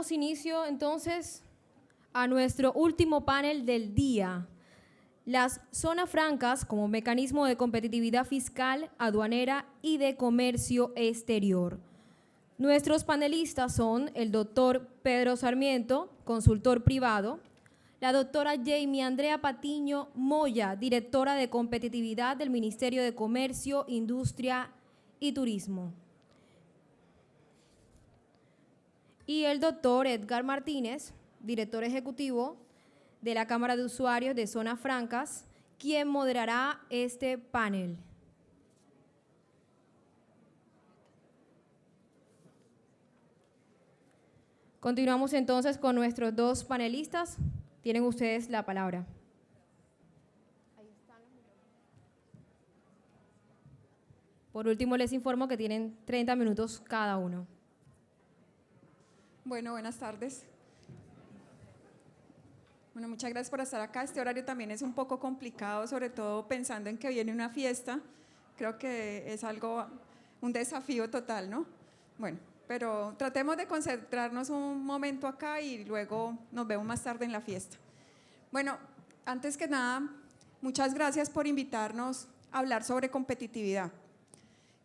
damos inicio entonces a nuestro último panel del día. Las zonas francas como mecanismo de competitividad fiscal, aduanera y de comercio exterior. Nuestros panelistas son el doctor Pedro Sarmiento, consultor privado, la doctora Jamie Andrea Patiño Moya, directora de competitividad del Ministerio de Comercio, Industria y Turismo, y el doctor Edgar Martínez, director ejecutivo de la Cámara de Usuarios de Zonas Francas, quien moderará este panel. Continuamos entonces con nuestros dos panelistas. Tienen ustedes la palabra. Por último, les informo que tienen 30 minutos cada uno. Bueno, buenas tardes. Bueno, muchas gracias por estar acá. Este horario también es un poco complicado, sobre todo pensando en que viene una fiesta. Creo que es un desafío total, ¿no? Bueno, pero tratemos de concentrarnos un momento acá y luego nos vemos más tarde en la fiesta. Bueno, antes que nada, muchas gracias por invitarnos a hablar sobre competitividad.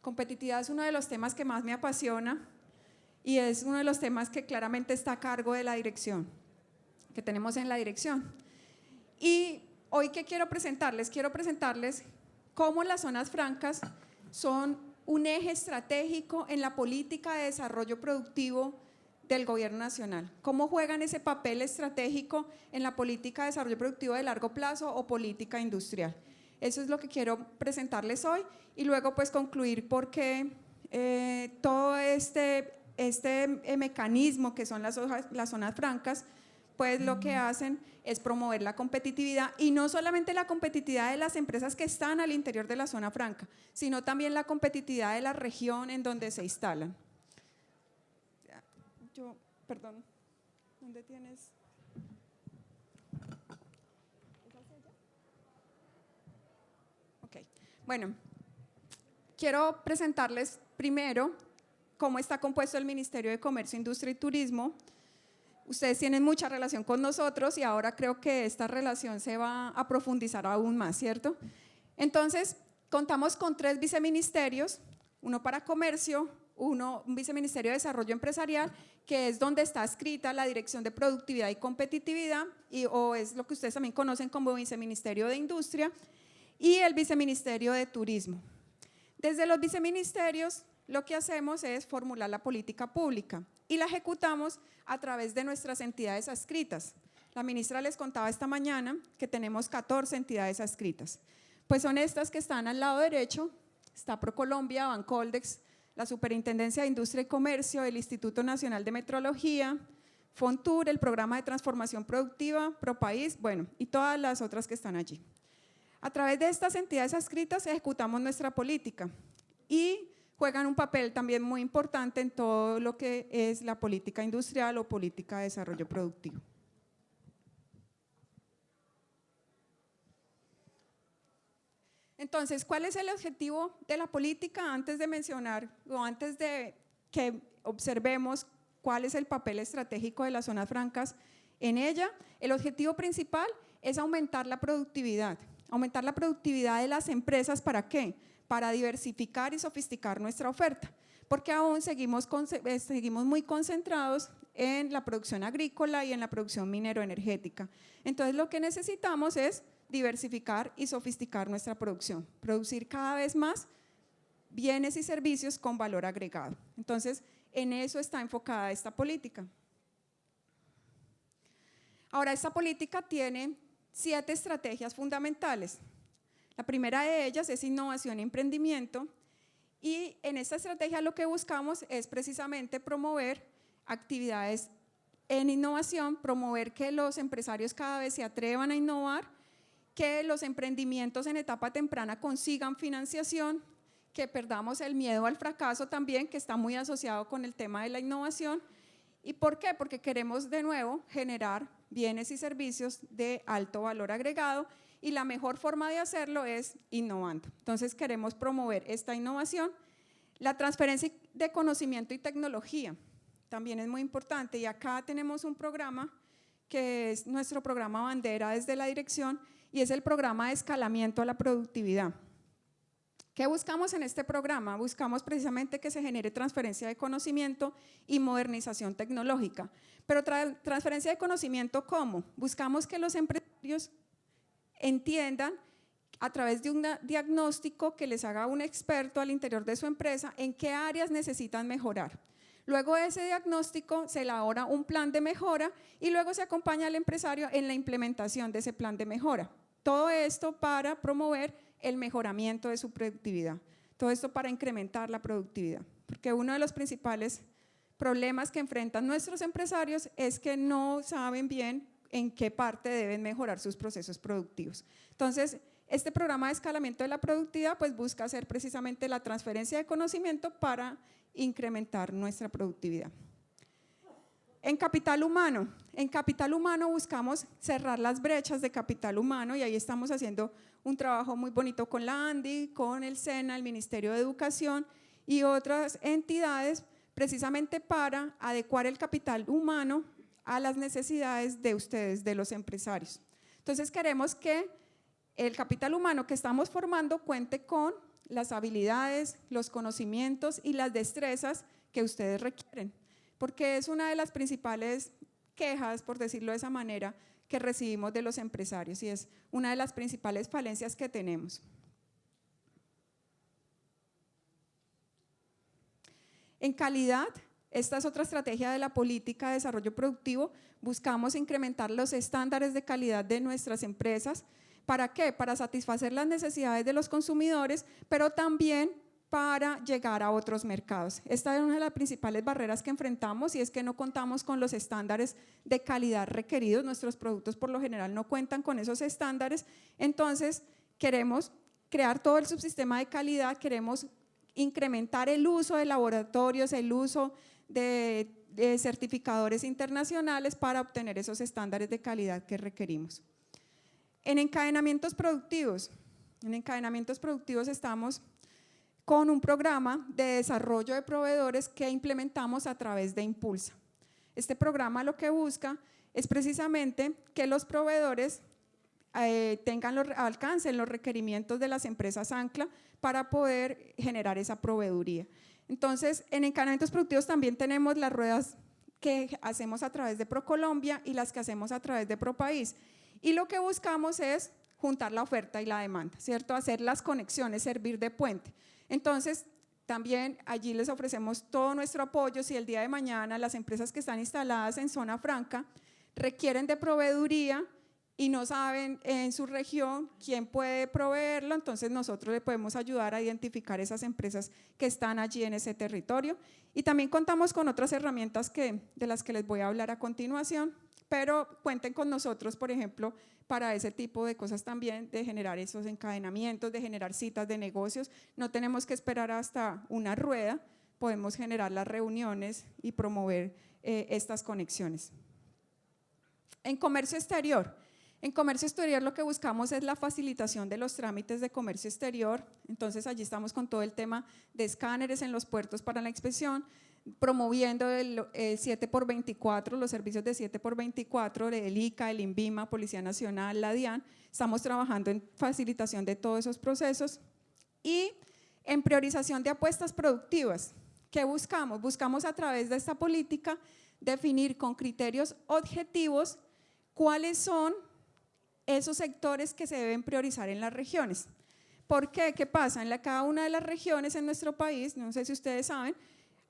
Competitividad es uno de los temas que más me apasiona y es uno de los temas que claramente está a cargo de la dirección, que tenemos en la dirección. Y hoy, ¿qué quiero presentarles? Quiero presentarles cómo las zonas francas son un eje estratégico en la política de desarrollo productivo del gobierno nacional. Cómo juegan ese papel estratégico en la política de desarrollo productivo de largo plazo o política industrial. Eso es lo que quiero presentarles hoy y luego pues concluir por qué todo este mecanismo que son las zonas francas, pues lo que hacen es promover la competitividad y no solamente la competitividad de las empresas que están al interior de la zona franca, sino también la competitividad de la región en donde se instalan. Perdón, ¿dónde tienes? Ok, bueno, quiero presentarles primero cómo está compuesto el Ministerio de Comercio, Industria y Turismo. Ustedes tienen mucha relación con nosotros y ahora creo que esta relación se va a profundizar aún más, ¿cierto? Entonces, contamos con 3 viceministerios, uno para comercio, un viceministerio de desarrollo empresarial, que es donde está escrita la Dirección de Productividad y Competitividad, o es lo que ustedes también conocen como viceministerio de Industria, y el viceministerio de Turismo. Desde los viceministerios, lo que hacemos es formular la política pública y la ejecutamos a través de nuestras entidades adscritas. La ministra les contaba esta mañana que tenemos 14 entidades adscritas. Pues son estas que están al lado derecho, está ProColombia, Bancoldex, la Superintendencia de Industria y Comercio, el Instituto Nacional de Metrología, Fontur, el Programa de Transformación Productiva, ProPaís, bueno, y todas las otras que están allí. A través de estas entidades adscritas ejecutamos nuestra política y juegan un papel también muy importante en todo lo que es la política industrial o política de desarrollo productivo. Entonces, ¿cuál es el objetivo de la política? Antes de mencionar o antes de que observemos cuál es el papel estratégico de las zonas francas en ella, el objetivo principal es aumentar la productividad de las empresas. ¿Para qué? Para diversificar y sofisticar nuestra oferta, porque aún seguimos muy concentrados en la producción agrícola y en la producción minero-energética. Entonces, lo que necesitamos es diversificar y sofisticar nuestra producción, producir cada vez más bienes y servicios con valor agregado. Entonces, en eso está enfocada esta política. Ahora, esta política tiene 7 estrategias fundamentales. La primera de ellas es innovación y emprendimiento, y en esta estrategia lo que buscamos es precisamente promover actividades en innovación, promover que los empresarios cada vez se atrevan a innovar, que los emprendimientos en etapa temprana consigan financiación, que perdamos el miedo al fracaso también, que está muy asociado con el tema de la innovación. ¿Y por qué? Porque queremos de nuevo generar bienes y servicios de alto valor agregado y la mejor forma de hacerlo es innovando. Entonces queremos promover esta innovación, la transferencia de conocimiento y tecnología. también es muy importante, y acá tenemos un programa que es nuestro programa bandera desde la dirección, y es el programa de escalamiento a la productividad. ¿Qué buscamos en este programa? Buscamos precisamente que se genere transferencia de conocimiento y modernización tecnológica. Pero transferencia de conocimiento, ¿cómo? Buscamos que los empresarios entiendan a través de un diagnóstico que les haga un experto al interior de su empresa en qué áreas necesitan mejorar. Luego de ese diagnóstico se elabora un plan de mejora y luego se acompaña al empresario en la implementación de ese plan de mejora. Todo esto para promover el mejoramiento de su productividad. Todo esto para incrementar la productividad. Porque uno de los principales problemas que enfrentan nuestros empresarios es que no saben bien en qué parte deben mejorar sus procesos productivos. Entonces, este programa de escalamiento de la productividad pues busca hacer precisamente la transferencia de conocimiento para incrementar nuestra productividad. En capital humano buscamos cerrar las brechas de capital humano y ahí estamos haciendo un trabajo muy bonito con la ANDI, con el SENA, el Ministerio de Educación y otras entidades precisamente para adecuar el capital humano a las necesidades de ustedes, de los empresarios. Entonces queremos que el capital humano que estamos formando cuente con las habilidades, los conocimientos y las destrezas que ustedes requieren, porque es una de las principales quejas, por decirlo de esa manera, que recibimos de los empresarios y es una de las principales falencias que tenemos. En calidad, esta es otra estrategia de la política de desarrollo productivo, buscamos incrementar los estándares de calidad de nuestras empresas. ¿Para qué? Para satisfacer las necesidades de los consumidores, pero también para llegar a otros mercados. Esta es una de las principales barreras que enfrentamos y es que no contamos con los estándares de calidad requeridos, nuestros productos por lo general no cuentan con esos estándares, entonces queremos crear todo el subsistema de calidad, queremos incrementar el uso de laboratorios, el uso de certificadores internacionales para obtener esos estándares de calidad que requerimos. En encadenamientos productivos estamos con un programa de desarrollo de proveedores que implementamos a través de Impulsa. Este programa lo que busca es precisamente que los proveedores alcancen los requerimientos de las empresas ancla para poder generar esa proveeduría. Entonces, en encadenamientos productivos también tenemos las ruedas que hacemos a través de ProColombia y las que hacemos a través de ProPaís. Y lo que buscamos es juntar la oferta y la demanda, ¿cierto? Hacer las conexiones, servir de puente. Entonces, también allí les ofrecemos todo nuestro apoyo si el día de mañana las empresas que están instaladas en zona franca requieren de proveeduría y no saben en su región quién puede proveerlo, entonces nosotros le podemos ayudar a identificar esas empresas que están allí en ese territorio. Y también contamos con otras herramientas de las que les voy a hablar a continuación, pero cuenten con nosotros, por ejemplo, para ese tipo de cosas también, de generar esos encadenamientos, de generar citas de negocios. No tenemos que esperar hasta una rueda, podemos generar las reuniones y promover estas conexiones. En comercio exterior lo que buscamos es la facilitación de los trámites de comercio exterior, entonces allí estamos con todo el tema de escáneres en los puertos para la inspección, promoviendo el 7x24, los servicios de 7x24 del ICA, el INVIMA, Policía Nacional, la DIAN. Estamos trabajando en facilitación de todos esos procesos y en priorización de apuestas productivas. ¿Qué buscamos? Buscamos a través de esta política definir con criterios objetivos cuáles son esos sectores que se deben priorizar en las regiones. ¿Por qué? ¿Qué pasa? Cada una de las regiones en nuestro país, no sé si ustedes saben,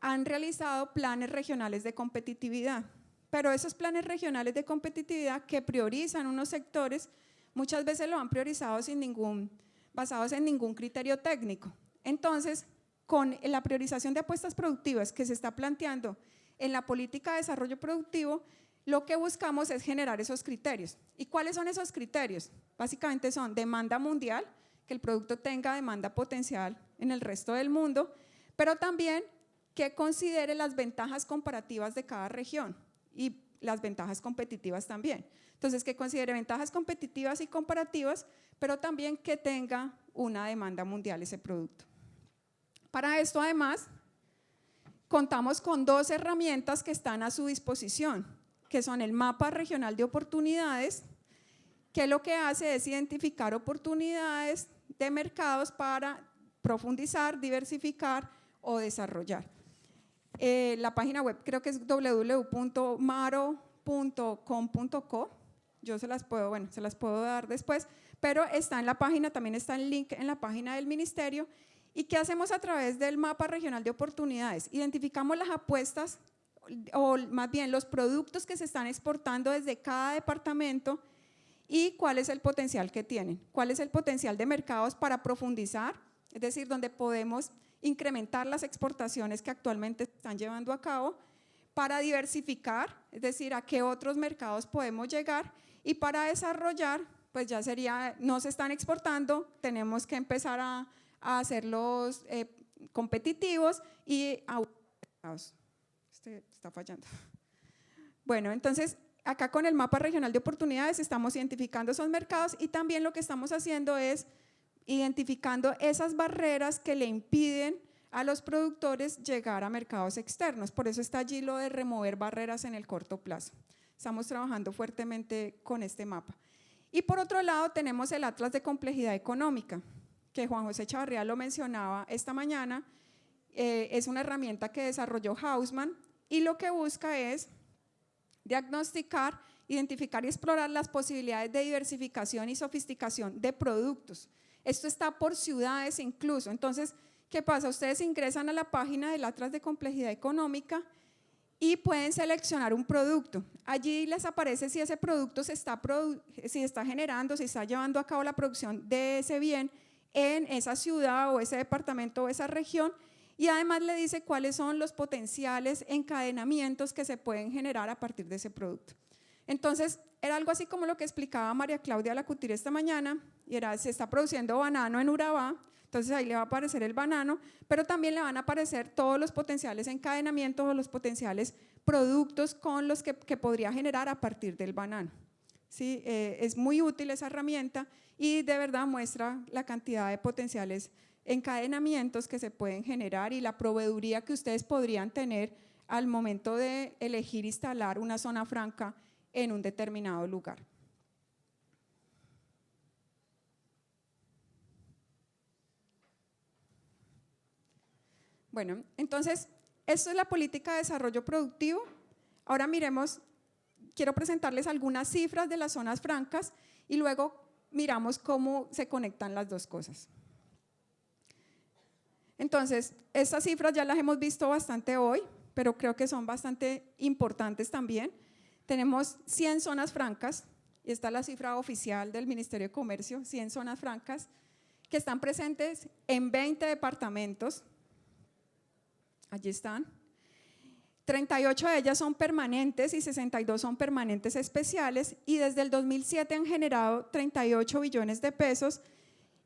han realizado planes regionales de competitividad, pero esos planes regionales de competitividad que priorizan unos sectores, muchas veces lo han priorizado basados en ningún criterio técnico. Entonces, con la priorización de apuestas productivas que se está planteando en la política de desarrollo productivo, lo que buscamos es generar esos criterios. ¿Y cuáles son esos criterios? Básicamente son demanda mundial, que el producto tenga demanda potencial en el resto del mundo, pero también que considere las ventajas comparativas de cada región y las ventajas competitivas también. Entonces, que considere ventajas competitivas y comparativas, pero también que tenga una demanda mundial ese producto. Para esto, además, contamos con 2 herramientas que están a su disposición, que son el mapa regional de oportunidades, que lo que hace es identificar oportunidades de mercados para profundizar, diversificar o desarrollar. La página web creo que es www.maro.com.co. Yo se las puedo dar después, pero está en la página, también está el link en la página del ministerio. ¿Y qué hacemos a través del mapa regional de oportunidades? Identificamos las apuestas, o más bien los productos que se están exportando desde cada departamento y cuál es el potencial que tienen, cuál es el potencial de mercados para profundizar, es decir, donde podemos incrementar las exportaciones que actualmente se están llevando a cabo, para diversificar, es decir, a qué otros mercados podemos llegar, y para desarrollar, pues ya sería, no se están exportando, tenemos que empezar a hacerlos competitivos y está fallando. Bueno, entonces acá con el mapa regional de oportunidades estamos identificando esos mercados y también lo que estamos haciendo es identificando esas barreras que le impiden a los productores llegar a mercados externos. Por eso está allí lo de remover barreras en el corto plazo. Estamos trabajando fuertemente con este mapa. Y por otro lado tenemos el Atlas de Complejidad Económica, que Juan José Chavarría lo mencionaba esta mañana. Es una herramienta que desarrolló Hausmann y lo que busca es diagnosticar, identificar y explorar las posibilidades de diversificación y sofisticación de productos. Esto está por ciudades incluso. Entonces, ¿qué pasa? Ustedes ingresan a la página del Atlas de Complejidad Económica y pueden seleccionar un producto. Allí les aparece si ese producto si está generando, si está llevando a cabo la producción de ese bien en esa ciudad o ese departamento o esa región, y además le dice cuáles son los potenciales encadenamientos que se pueden generar a partir de ese producto. Entonces, era algo así como lo que explicaba María Claudia Lacutir esta mañana, y era, se está produciendo banano en Urabá, entonces ahí le va a aparecer el banano, pero también le van a aparecer todos los potenciales encadenamientos o los potenciales productos con los que podría generar a partir del banano. ¿Sí? Es muy útil esa herramienta y de verdad muestra la cantidad de potenciales encadenamientos que se pueden generar y la proveeduría que ustedes podrían tener al momento de elegir instalar una zona franca en un determinado lugar. Bueno, entonces, esto es la política de desarrollo productivo. Ahora miremos, quiero presentarles algunas cifras de las zonas francas y luego miramos cómo se conectan las dos cosas. Entonces, estas cifras ya las hemos visto bastante hoy, pero creo que son bastante importantes también. Tenemos 100 zonas francas, y esta es la cifra oficial del Ministerio de Comercio, 100 zonas francas, que están presentes en 20 departamentos. Allí están. 38 de ellas son permanentes y 62 son permanentes especiales, y desde el 2007 han generado 38 billones de pesos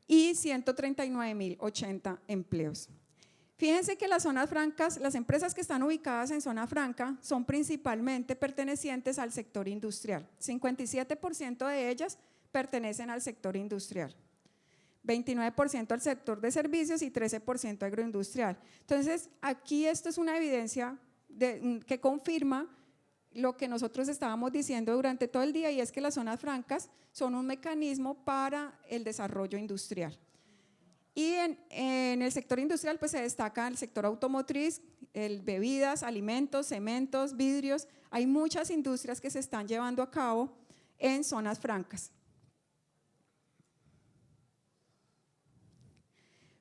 y 139.080 empleos. Fíjense que las zonas francas, las empresas que están ubicadas en zona franca son principalmente pertenecientes al sector industrial. 57% de ellas pertenecen al sector industrial, 29% al sector de servicios y 13% agroindustrial. Entonces, aquí esto es una evidencia que confirma lo que nosotros estábamos diciendo durante todo el día, y es que las zonas francas son un mecanismo para el desarrollo industrial. Y en el sector industrial pues se destaca el sector automotriz, bebidas, alimentos, cementos, vidrios. Hay muchas industrias que se están llevando a cabo en zonas francas.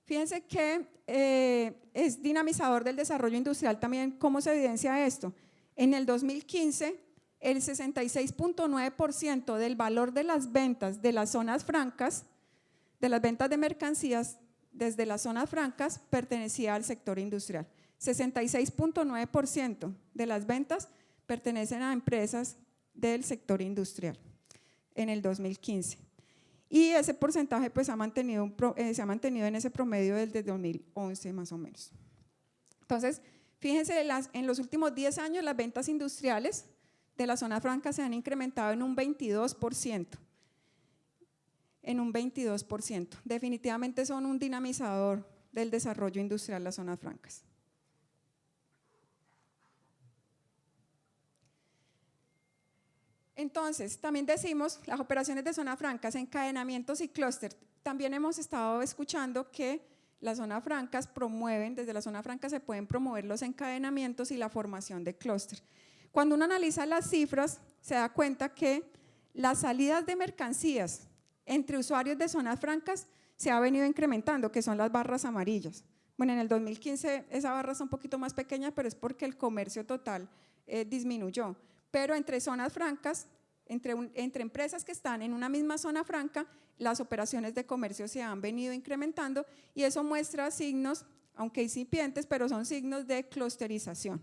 Fíjense que es dinamizador del desarrollo industrial también. ¿Cómo se evidencia esto? En el 2015, el 66.9% del valor de las ventas de las zonas francas, de las ventas de mercancías desde las zonas francas, pertenecía al sector industrial. 66.9% de las ventas pertenecen a empresas del sector industrial en el 2015. Y ese porcentaje pues se ha mantenido en ese promedio desde 2011 más o menos. Entonces, fíjense, en los últimos 10 años las ventas industriales de las zonas francas se han incrementado en un 22%. Definitivamente son un dinamizador del desarrollo industrial las zonas francas. Entonces, también decimos las operaciones de zonas francas, encadenamientos y clúster. También hemos estado escuchando que las zonas francas promueven, desde la zona franca se pueden promover los encadenamientos y la formación de clúster. Cuando uno analiza las cifras, se da cuenta que las salidas de mercancías entre usuarios de zonas francas se ha venido incrementando, que son las barras amarillas. Bueno, en el 2015 esa barra es un poquito más pequeña, pero es porque el comercio total disminuyó. Pero entre zonas francas, entre empresas que están en una misma zona franca, las operaciones de comercio se han venido incrementando y eso muestra signos, aunque incipientes, pero son signos de clusterización.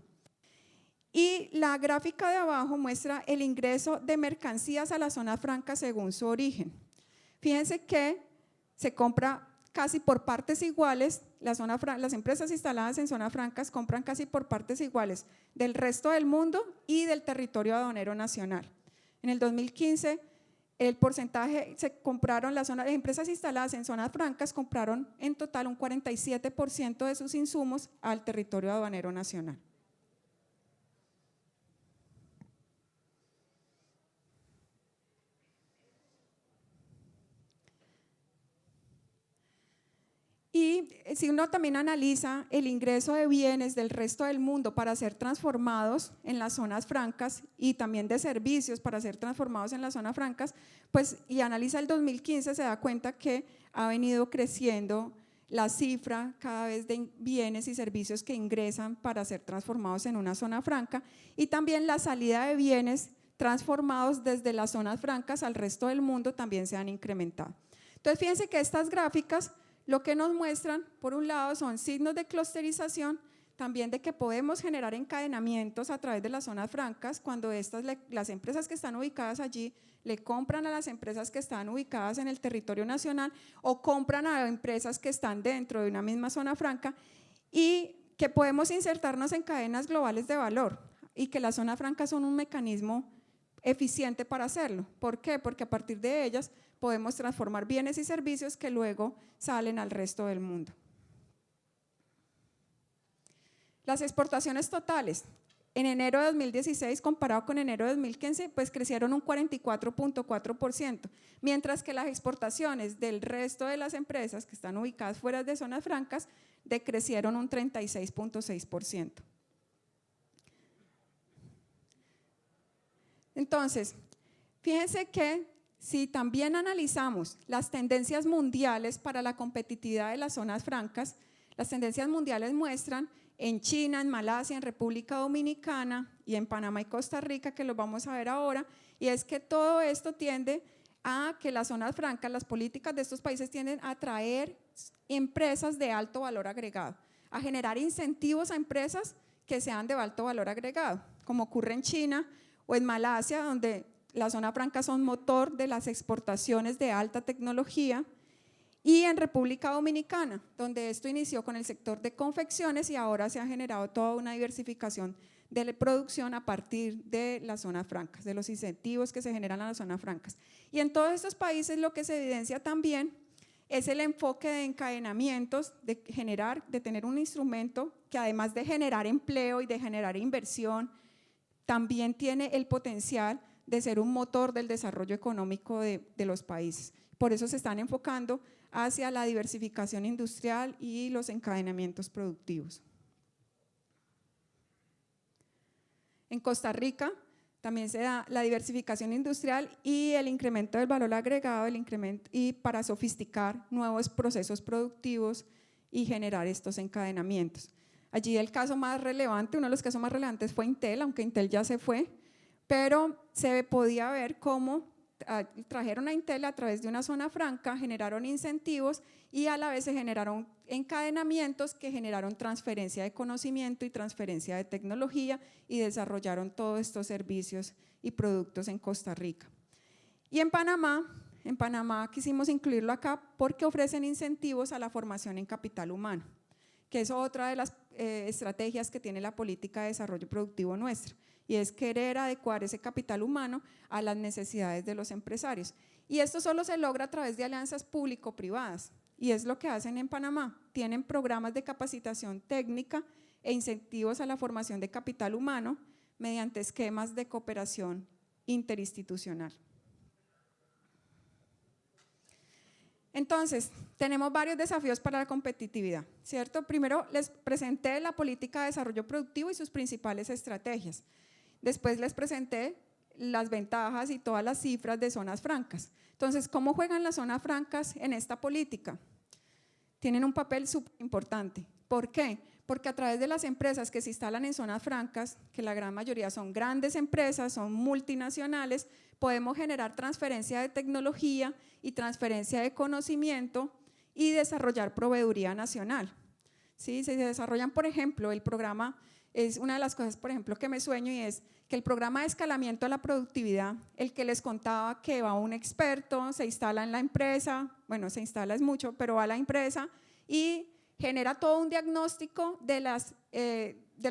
Y la gráfica de abajo muestra el ingreso de mercancías a las zonas francas según su origen. Fíjense que se compra casi por partes iguales, las empresas instaladas en zonas francas compran casi por partes iguales del resto del mundo y del territorio aduanero nacional. En el 2015, el porcentaje, las empresas instaladas en zonas francas compraron en total un 47% de sus insumos al territorio aduanero nacional. Y si uno también analiza el ingreso de bienes del resto del mundo para ser transformados en las zonas francas y también de servicios para ser transformados en las zonas francas, pues y analiza el 2015, se da cuenta que ha venido creciendo la cifra cada vez de bienes y servicios que ingresan para ser transformados en una zona franca y también la salida de bienes transformados desde las zonas francas al resto del mundo también se han incrementado. Entonces fíjense que estas gráficas lo que nos muestran, por un lado, son signos de clusterización, también de que podemos generar encadenamientos a través de las zonas francas cuando las empresas que están ubicadas allí le compran a las empresas que están ubicadas en el territorio nacional o compran a empresas que están dentro de una misma zona franca y que podemos insertarnos en cadenas globales de valor y que las zonas francas son un mecanismo eficiente para hacerlo. ¿Por qué? Porque a partir de ellas podemos transformar bienes y servicios que luego salen al resto del mundo. Las exportaciones totales en enero de 2016 comparado con enero de 2015 pues crecieron un 44.4%, mientras que las exportaciones del resto de las empresas que están ubicadas fuera de zonas francas decrecieron un 36.6%. Entonces, fíjense que si también analizamos las tendencias mundiales para la competitividad de las zonas francas, las tendencias mundiales muestran en China, en Malasia, en República Dominicana y en Panamá y Costa Rica, que los vamos a ver ahora, y es que todo esto tiende a que las zonas francas, las políticas de estos países tienden a atraer empresas de alto valor agregado, a generar incentivos a empresas que sean de alto valor agregado, como ocurre en China o en Malasia, donde las zonas francas son motor de las exportaciones de alta tecnología, y en República Dominicana, donde esto inició con el sector de confecciones y ahora se ha generado toda una diversificación de la producción a partir de las zonas francas, de los incentivos que se generan en las zonas francas. Y en todos estos países lo que se evidencia también es el enfoque de encadenamientos, de tener un instrumento que además de generar empleo y de generar inversión, también tiene el potencial de ser un motor del desarrollo económico de los países. Por eso se están enfocando hacia la diversificación industrial y los encadenamientos productivos. En Costa Rica también se da la diversificación industrial y el incremento del valor agregado, y para sofisticar nuevos procesos productivos y generar estos encadenamientos. Allí el caso más relevante, uno de los casos más relevantes fue Intel, aunque Intel ya se fue, pero se podía ver cómo trajeron a Intel a través de una zona franca, generaron incentivos y a la vez se generaron encadenamientos que generaron transferencia de conocimiento y transferencia de tecnología y desarrollaron todos estos servicios y productos en Costa Rica. Y en Panamá quisimos incluirlo acá porque ofrecen incentivos a la formación en capital humano, que es otra de las estrategias que tiene la política de desarrollo productivo nuestra, y es querer adecuar ese capital humano a las necesidades de los empresarios. Y esto solo se logra a través de alianzas público-privadas, y es lo que hacen en Panamá. Tienen programas de capacitación técnica e incentivos a la formación de capital humano mediante esquemas de cooperación interinstitucional. Entonces, tenemos varios desafíos para la competitividad, ¿cierto? Primero les presenté la política de desarrollo productivo y sus principales estrategias. Después les presenté las ventajas y todas las cifras de zonas francas. Entonces, ¿cómo juegan las zonas francas en esta política? Tienen un papel súper importante. ¿Por qué? Porque a través de las empresas que se instalan en zonas francas, que la gran mayoría son grandes empresas, son multinacionales, podemos generar transferencia de tecnología y transferencia de conocimiento y desarrollar proveeduría nacional. ¿Sí? Se desarrollan, por ejemplo, el programa, es una de las cosas, por ejemplo, que me sueño y es que el programa de escalamiento a la productividad, el que les contaba que va un experto, se instala en la empresa, bueno, se instala es mucho, pero va a la empresa y genera todo un diagnóstico de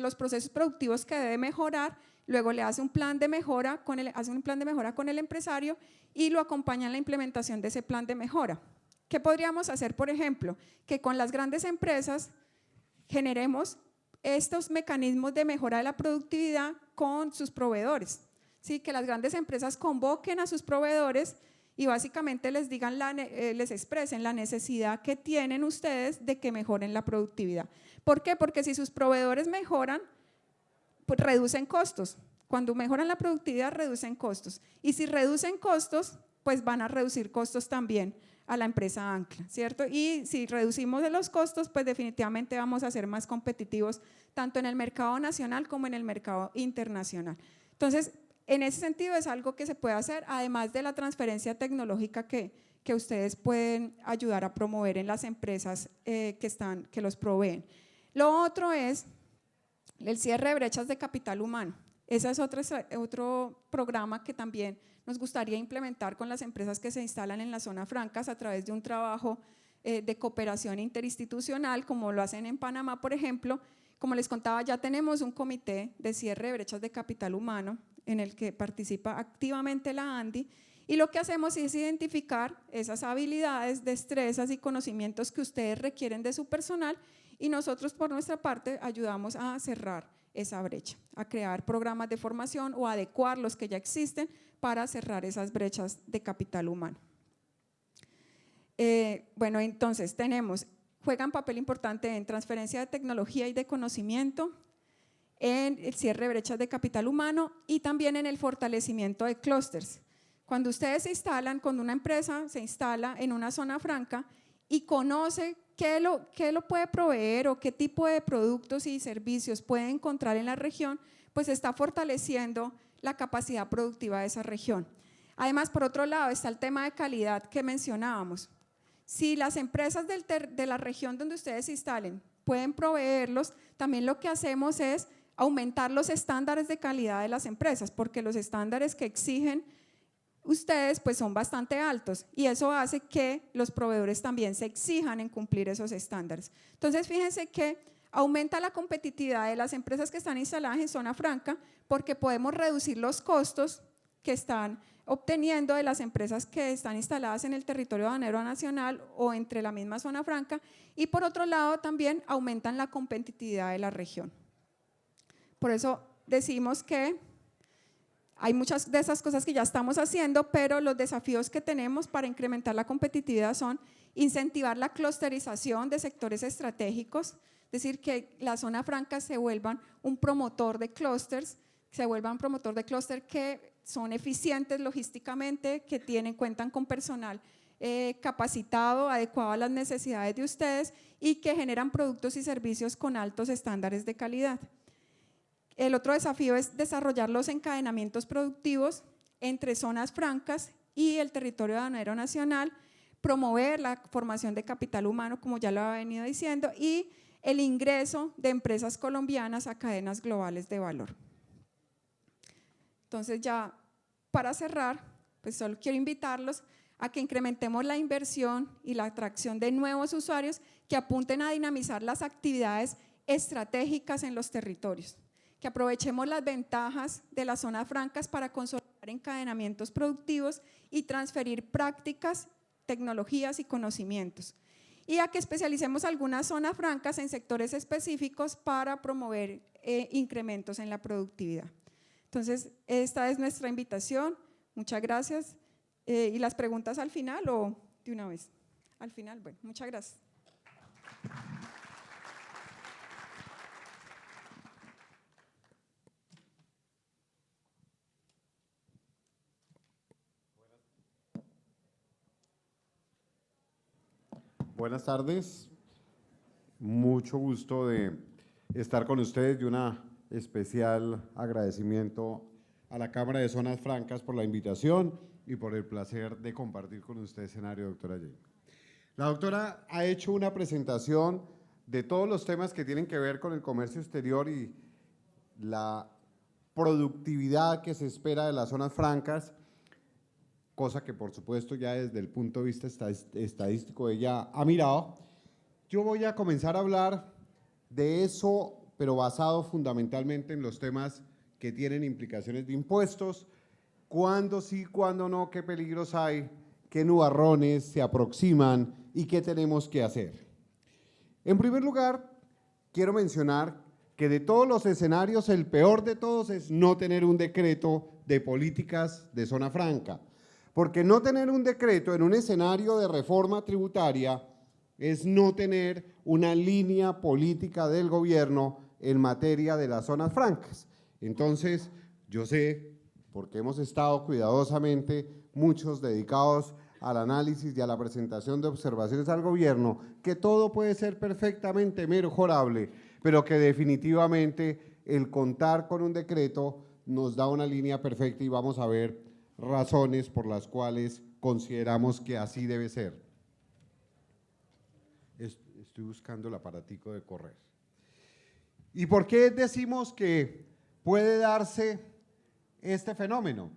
los procesos productivos que debe mejorar, luego le hace un plan de mejora con el empresario y lo acompaña en la implementación de ese plan de mejora. ¿Qué podríamos hacer, por ejemplo? Que con las grandes empresas generemos estos mecanismos de mejora de la productividad con sus proveedores, ¿sí? Que las grandes empresas convoquen a sus proveedores y básicamente les digan, les expresen la necesidad que tienen ustedes de que mejoren la productividad. ¿Por qué? Porque si sus proveedores mejoran, pues reducen costos. Cuando mejoran la productividad, reducen costos. Y si reducen costos, pues van a reducir costos también a la empresa ancla, ¿cierto? Y si reducimos de los costos, pues definitivamente vamos a ser más competitivos tanto en el mercado nacional como en el mercado internacional. Entonces, en ese sentido es algo que se puede hacer, además de la transferencia tecnológica que ustedes pueden ayudar a promover en las empresas que los proveen. Lo otro es el cierre de brechas de capital humano. Ese es otro programa que también nos gustaría implementar con las empresas que se instalan en las zonas francas a través de un trabajo de cooperación interinstitucional, como lo hacen en Panamá, por ejemplo. Como les contaba, ya tenemos un comité de cierre de brechas de capital humano en el que participa activamente la ANDI, y lo que hacemos es identificar esas habilidades, destrezas y conocimientos que ustedes requieren de su personal, y nosotros por nuestra parte ayudamos a cerrar esa brecha, a crear programas de formación o adecuar los que ya existen para cerrar esas brechas de capital humano. Bueno, entonces juegan papel importante en transferencia de tecnología y de conocimiento, en el cierre de brechas de capital humano y también en el fortalecimiento de clústeres. Cuando ustedes cuando una empresa se instala en una zona franca y conoce qué lo puede proveer o qué tipo de productos y servicios puede encontrar en la región, pues está fortaleciendo la capacidad productiva de esa región. Además, por otro lado, está el tema de calidad que mencionábamos. Si las empresas de la región donde ustedes se instalen pueden proveerlos, también lo que hacemos es aumentar los estándares de calidad de las empresas, porque los estándares que exigen ustedes pues son bastante altos y eso hace que los proveedores también se exijan en cumplir esos estándares. Entonces, fíjense que aumenta la competitividad de las empresas que están instaladas en zona franca porque podemos reducir los costos que están obteniendo de las empresas que están instaladas en el territorio aduanero nacional o entre la misma zona franca, y por otro lado también aumentan la competitividad de la región. Por eso decimos que hay muchas de esas cosas que ya estamos haciendo, pero los desafíos que tenemos para incrementar la competitividad son incentivar la clusterización de sectores estratégicos, es decir, que las zonas francas se vuelvan un promotor de clústeres, que son eficientes logísticamente, que cuentan con personal capacitado, adecuado a las necesidades de ustedes y que generan productos y servicios con altos estándares de calidad. El otro desafío es desarrollar los encadenamientos productivos entre zonas francas y el territorio aduanero nacional, promover la formación de capital humano, como ya lo he venido diciendo, y el ingreso de empresas colombianas a cadenas globales de valor. Entonces, ya para cerrar, pues solo quiero invitarlos a que incrementemos la inversión y la atracción de nuevos usuarios que apunten a dinamizar las actividades estratégicas en los territorios, que aprovechemos las ventajas de las zonas francas para consolidar encadenamientos productivos y transferir prácticas, tecnologías y conocimientos, y a que especialicemos algunas zonas francas en sectores específicos para promover incrementos en la productividad. Entonces, esta es nuestra invitación. Muchas gracias. ¿Y las preguntas al final o de una vez? Al final, bueno, muchas gracias. Buenas tardes, mucho gusto de estar con ustedes y un especial agradecimiento a la Cámara de Zonas Francas por la invitación y por el placer de compartir con usted escenario, doctora Jane. La doctora ha hecho una presentación de todos los temas que tienen que ver con el comercio exterior y la productividad que se espera de las zonas francas, cosa que por supuesto ya desde el punto de vista estadístico ella ha mirado. Yo voy a comenzar a hablar de eso, pero basado fundamentalmente en los temas que tienen implicaciones de impuestos, cuándo sí, cuándo no, qué peligros hay, qué nubarrones se aproximan y qué tenemos que hacer. En primer lugar, quiero mencionar que de todos los escenarios, el peor de todos es no tener un decreto de políticas de zona franca. Porque no tener un decreto en un escenario de reforma tributaria es no tener una línea política del gobierno en materia de las zonas francas. Entonces, yo sé, porque hemos estado cuidadosamente muchos dedicados al análisis y a la presentación de observaciones al gobierno, que todo puede ser perfectamente mejorable, pero que definitivamente el contar con un decreto nos da una línea perfecta y vamos a ver razones por las cuales consideramos que así debe ser. Estoy buscando el aparatico de correr. ¿Y por qué decimos que puede darse este fenómeno?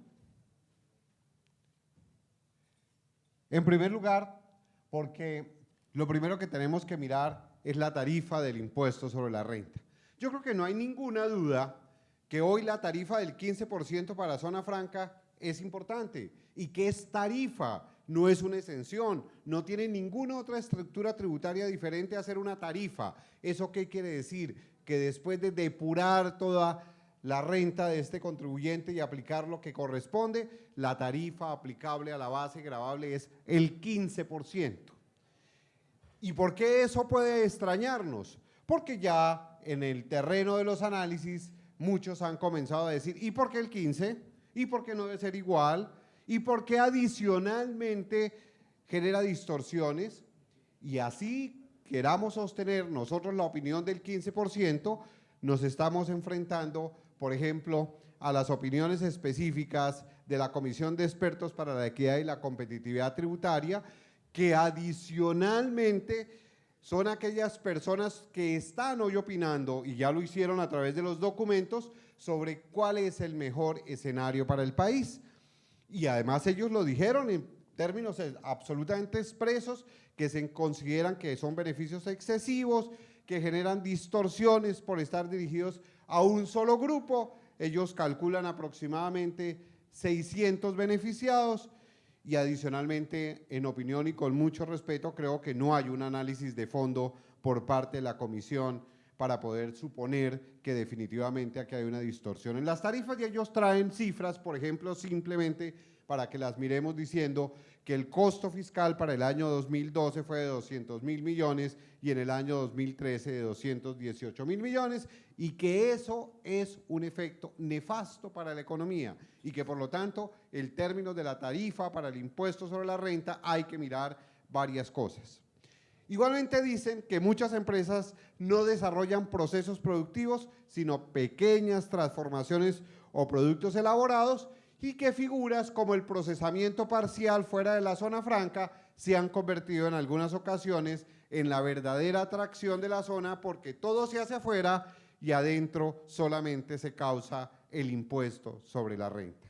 En primer lugar, porque lo primero que tenemos que mirar es la tarifa del impuesto sobre la renta. Yo creo que no hay ninguna duda que hoy la tarifa del 15% para zona franca es importante y que es tarifa, no es una exención, no tiene ninguna otra estructura tributaria diferente a ser una tarifa. ¿Eso qué quiere decir? Que después de depurar toda la renta de este contribuyente y aplicar lo que corresponde, la tarifa aplicable a la base gravable es el 15%. ¿Y por qué eso puede extrañarnos? Porque ya en el terreno de los análisis muchos han comenzado a decir, ¿y por qué el 15%? ¿Y por qué no debe ser igual? ¿Y por qué adicionalmente genera distorsiones? Y así queramos sostener nosotros la opinión del 15%, nos estamos enfrentando, por ejemplo, a las opiniones específicas de la Comisión de Expertos para la Equidad y la Competitividad Tributaria, que adicionalmente son aquellas personas que están hoy opinando, y ya lo hicieron a través de los documentos, sobre cuál es el mejor escenario para el país. Y además ellos lo dijeron en términos absolutamente expresos, que se consideran que son beneficios excesivos, que generan distorsiones por estar dirigidos a un solo grupo. Ellos calculan aproximadamente 600 beneficiados y adicionalmente, en opinión y con mucho respeto, creo que no hay un análisis de fondo por parte de la Comisión para poder suponer que definitivamente aquí hay una distorsión en las tarifas, y ellos traen cifras, por ejemplo, simplemente para que las miremos, diciendo que el costo fiscal para el año 2012 fue de 200.000 millones y en el año 2013 de 218.000 millones, y que eso es un efecto nefasto para la economía y que por lo tanto el término de la tarifa para el impuesto sobre la renta hay que mirar varias cosas. Igualmente dicen que muchas empresas no desarrollan procesos productivos, sino pequeñas transformaciones o productos elaborados, y que figuras como el procesamiento parcial fuera de la zona franca se han convertido en algunas ocasiones en la verdadera atracción de la zona, porque todo se hace afuera y adentro solamente se causa el impuesto sobre la renta.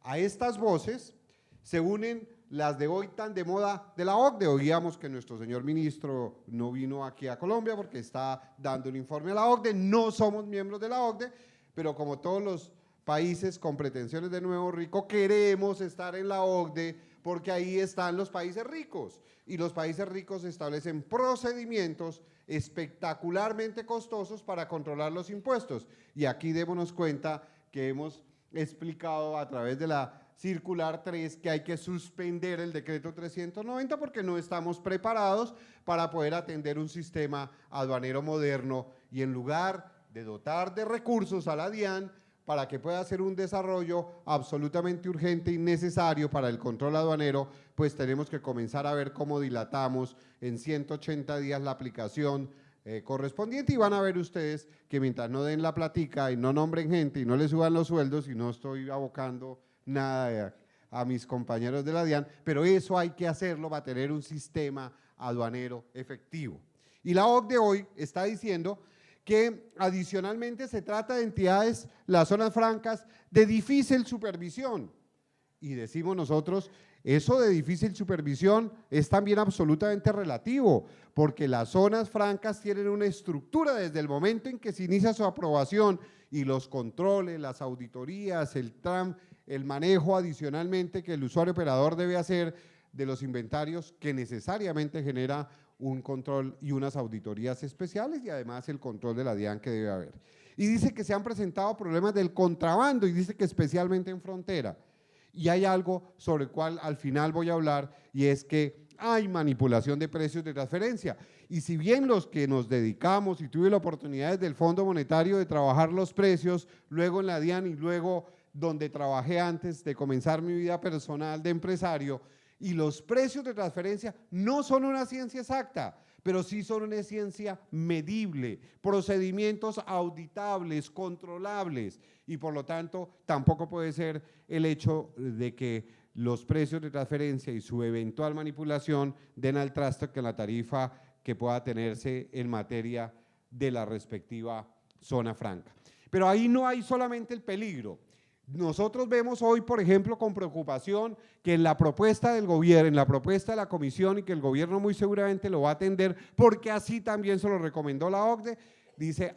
A estas voces se unen las de hoy tan de moda de la OCDE. Oíamos que nuestro señor ministro no vino aquí a Colombia porque está dando un informe a la OCDE. No somos miembros de la OCDE, pero como todos los países con pretensiones de nuevo rico, queremos estar en la OCDE porque ahí están los países ricos, y los países ricos establecen procedimientos espectacularmente costosos para controlar los impuestos, y aquí démonos cuenta que hemos explicado a través de la circular 3 que hay que suspender el decreto 390 porque no estamos preparados para poder atender un sistema aduanero moderno y en lugar de dotar de recursos a la DIAN para que pueda hacer un desarrollo absolutamente urgente y necesario para el control aduanero, pues tenemos que comenzar a ver cómo dilatamos en 180 días la aplicación correspondiente y van a ver ustedes que mientras no den la platica y no nombren gente y no les suban los sueldos y no estoy abocando nada a mis compañeros de la DIAN, pero eso hay que hacerlo para tener un sistema aduanero efectivo. Y la OCDE hoy está diciendo que adicionalmente se trata de entidades, las zonas francas, de difícil supervisión. Y decimos nosotros, eso de difícil supervisión es también absolutamente relativo, porque las zonas francas tienen una estructura desde el momento en que se inicia su aprobación y los controles, las auditorías, el manejo adicionalmente que el usuario operador debe hacer de los inventarios que necesariamente genera un control y unas auditorías especiales y además el control de la DIAN que debe haber. Y dice que se han presentado problemas del contrabando y dice que especialmente en frontera. Y hay algo sobre el cual al final voy a hablar y es que hay manipulación de precios de transferencia. Y si bien los que nos dedicamos y tuve la oportunidad desde el Fondo Monetario de trabajar los precios, luego en la DIAN y luego donde trabajé antes de comenzar mi vida personal de empresario, y los precios de transferencia no son una ciencia exacta, pero sí son una ciencia medible, procedimientos auditables, controlables, y por lo tanto tampoco puede ser el hecho de que los precios de transferencia y su eventual manipulación den al traste con la tarifa que pueda tenerse en materia de la respectiva zona franca. Pero ahí no hay solamente el peligro. Nosotros vemos hoy, por ejemplo, con preocupación que en la propuesta del gobierno, en la propuesta de la comisión y que el gobierno muy seguramente lo va a atender, porque así también se lo recomendó la OCDE, dice,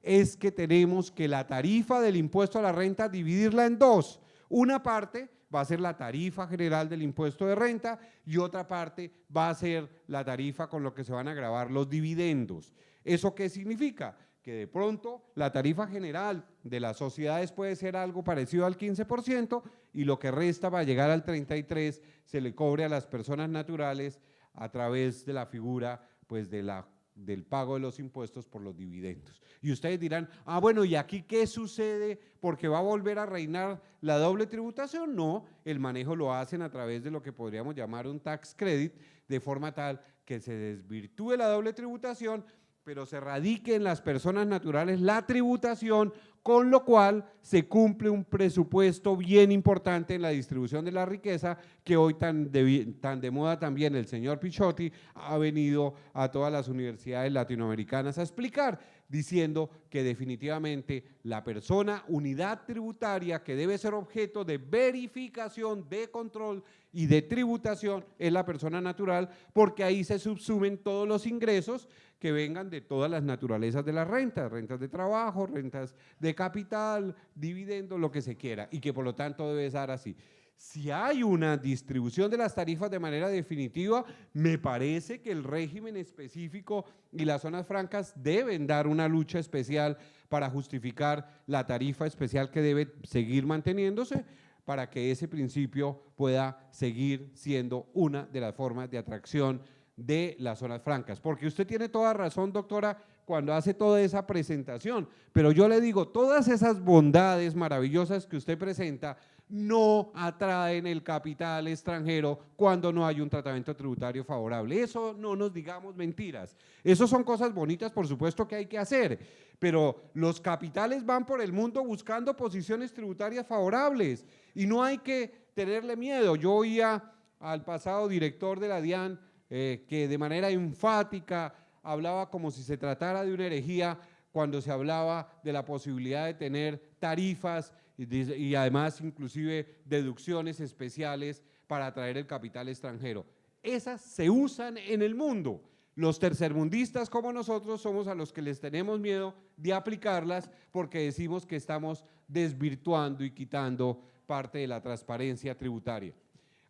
es que tenemos que la tarifa del impuesto a la renta dividirla en dos. Una parte va a ser la tarifa general del impuesto de renta y otra parte va a ser la tarifa con lo que se van a gravar los dividendos. ¿Eso qué significa? Que de pronto la tarifa general de las sociedades puede ser algo parecido al 15% y lo que resta para llegar al 33% se le cobre a las personas naturales a través de la figura pues del pago de los impuestos por los dividendos. Y ustedes dirán, bueno, ¿y aquí qué sucede? ¿Porque va a volver a reinar la doble tributación? No, el manejo lo hacen a través de lo que podríamos llamar un tax credit, de forma tal que se desvirtúe la doble tributación, pero se radique en las personas naturales la tributación, con lo cual se cumple un presupuesto bien importante en la distribución de la riqueza que hoy tan de moda también el señor Picciotti ha venido a todas las universidades latinoamericanas a explicar, diciendo que definitivamente la persona, unidad tributaria que debe ser objeto de verificación, de control y de tributación es la persona natural, porque ahí se subsumen todos los ingresos que vengan de todas las naturalezas de las rentas, rentas de trabajo, rentas de capital, dividendos, lo que se quiera, y que por lo tanto debe ser así. Si hay una distribución de las tarifas de manera definitiva, me parece que el régimen específico y las zonas francas deben dar una lucha especial para justificar la tarifa especial que debe seguir manteniéndose para que ese principio pueda seguir siendo una de las formas de atracción de las zonas francas. Porque usted tiene toda razón, doctora, cuando hace toda esa presentación, pero yo le digo, todas esas bondades maravillosas que usted presenta no atraen el capital extranjero cuando no hay un tratamiento tributario favorable. Eso no nos digamos mentiras. Eso son cosas bonitas, por supuesto que hay que hacer, pero los capitales van por el mundo buscando posiciones tributarias favorables y no hay que tenerle miedo. Yo oía al pasado director de la DIAN que de manera enfática hablaba como si se tratara de una herejía cuando se hablaba de la posibilidad de tener tarifas y además inclusive deducciones especiales para atraer el capital extranjero. Esas se usan en el mundo. Los tercermundistas como nosotros somos a los que les tenemos miedo de aplicarlas porque decimos que estamos desvirtuando y quitando parte de la transparencia tributaria.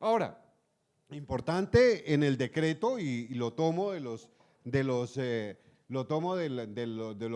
Ahora, importante en el decreto, y lo tomo de lo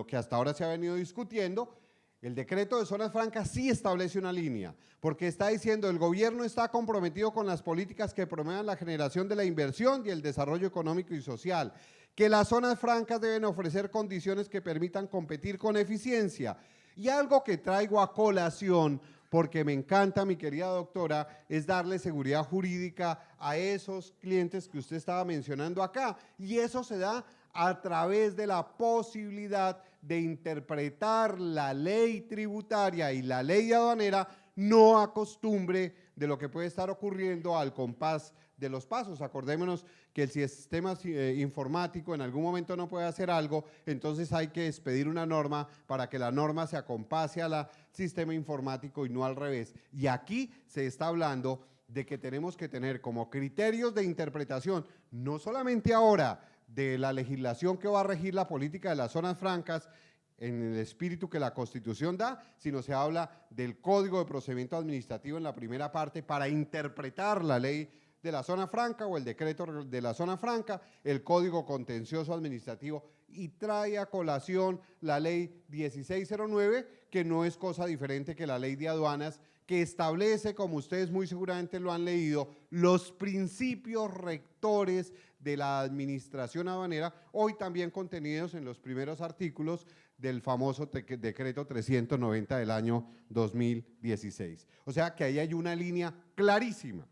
que hasta ahora se ha venido discutiendo, El decreto de zonas francas sí establece una línea, porque está diciendo el gobierno está comprometido con las políticas que promuevan la generación de la inversión y el desarrollo económico y social, que las zonas francas deben ofrecer condiciones que permitan competir con eficiencia. Y algo que traigo a colación, porque me encanta, mi querida doctora, es darle seguridad jurídica a esos clientes que usted estaba mencionando acá, y eso se da a través de la posibilidad de interpretar la ley tributaria y la ley aduanera no a costumbre de lo que puede estar ocurriendo al compás de los pasos. Acordémonos que el sistema informático en algún momento no puede hacer algo, entonces hay que expedir una norma para que la norma se acompase al sistema informático y no al revés. Y aquí se está hablando de que tenemos que tener como criterios de interpretación, no solamente ahora, de la legislación que va a regir la política de las zonas francas en el espíritu que la Constitución da, sino se habla del Código de Procedimiento Administrativo en la primera parte para interpretar la ley de la zona franca o el decreto de la zona franca, el Código Contencioso Administrativo, y trae a colación la ley 1609, que no es cosa diferente que la ley de aduanas, que establece, como ustedes muy seguramente lo han leído, los principios rectores de la administración aduanera, hoy también contenidos en los primeros artículos del famoso decreto 390 del año 2016. O sea que ahí hay una línea clarísima.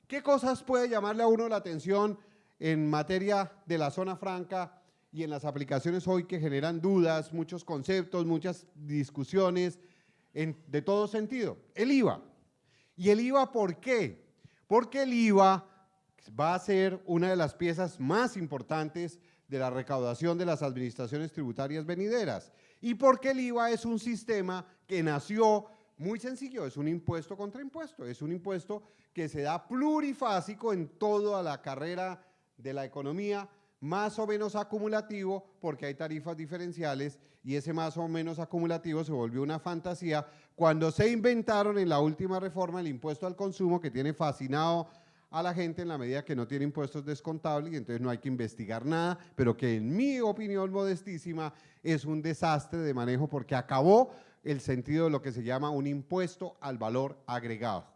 ¿Qué cosas puede llamarle a uno la atención en materia de la zona franca y en las aplicaciones hoy que generan dudas, muchos conceptos, muchas discusiones de todo sentido? El IVA. ¿Y el IVA por qué? Porque el IVA va a ser una de las piezas más importantes de la recaudación de las administraciones tributarias venideras. Y porque el IVA es un sistema que nació muy sencillo, es un impuesto contra impuesto, es un impuesto que se da plurifásico en toda la carrera de la economía, más o menos acumulativo, porque hay tarifas diferenciales, y ese más o menos acumulativo se volvió una fantasía cuando se inventaron en la última reforma el impuesto al consumo, que tiene fascinado a la gente en la medida que no tiene impuestos descontables y entonces no hay que investigar nada, pero que en mi opinión modestísima es un desastre de manejo porque acabó el sentido de lo que se llama un impuesto al valor agregado.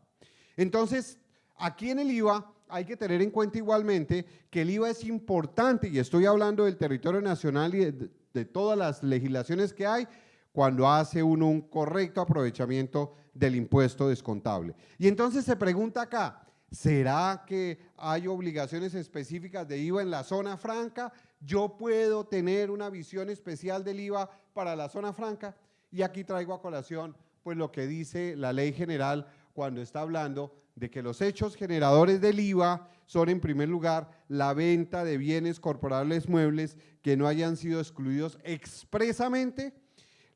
Entonces, aquí en el IVA hay que tener en cuenta igualmente que el IVA es importante, y estoy hablando del territorio nacional y de todas las legislaciones que hay, cuando hace uno un correcto aprovechamiento del impuesto descontable. Y entonces se pregunta acá, ¿será que hay obligaciones específicas de IVA en la zona franca? ¿Yo puedo tener una visión especial del IVA para la zona franca? Y aquí traigo a colación pues lo que dice la ley general cuando está hablando de que los hechos generadores del IVA son en primer lugar la venta de bienes corporables muebles que no hayan sido excluidos expresamente,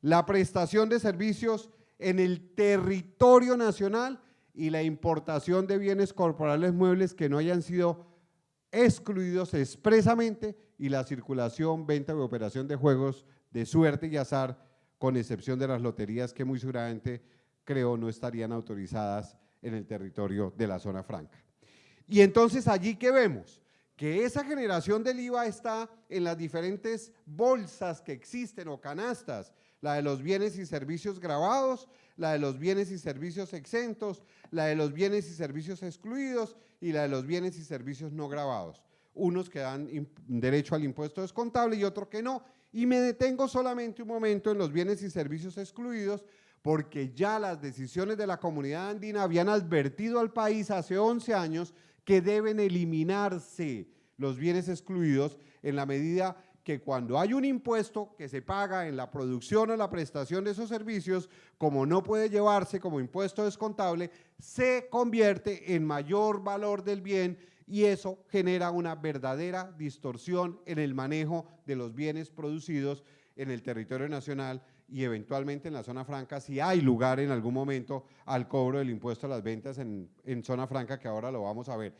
la prestación de servicios en el territorio nacional y la importación de bienes corporales muebles que no hayan sido excluidos expresamente, y la circulación, venta y operación de juegos de suerte y azar, con excepción de las loterías que muy seguramente creo no estarían autorizadas en el territorio de la zona franca. Y entonces allí que vemos que esa generación del IVA está en las diferentes bolsas que existen o canastas, la de los bienes y servicios gravados, la de los bienes y servicios exentos, la de los bienes y servicios excluidos y la de los bienes y servicios no gravados. Unos que dan derecho al impuesto descontable y otros que no. Y me detengo solamente un momento en los bienes y servicios excluidos, porque ya las decisiones de la Comunidad Andina habían advertido al país hace 11 años que deben eliminarse los bienes excluidos en la medida que cuando hay un impuesto que se paga en la producción o la prestación de esos servicios, como no puede llevarse como impuesto descontable, se convierte en mayor valor del bien, y eso genera una verdadera distorsión en el manejo de los bienes producidos en el territorio nacional y eventualmente en la zona franca, si hay lugar en algún momento al cobro del impuesto a las ventas en zona franca, que ahora lo vamos a ver.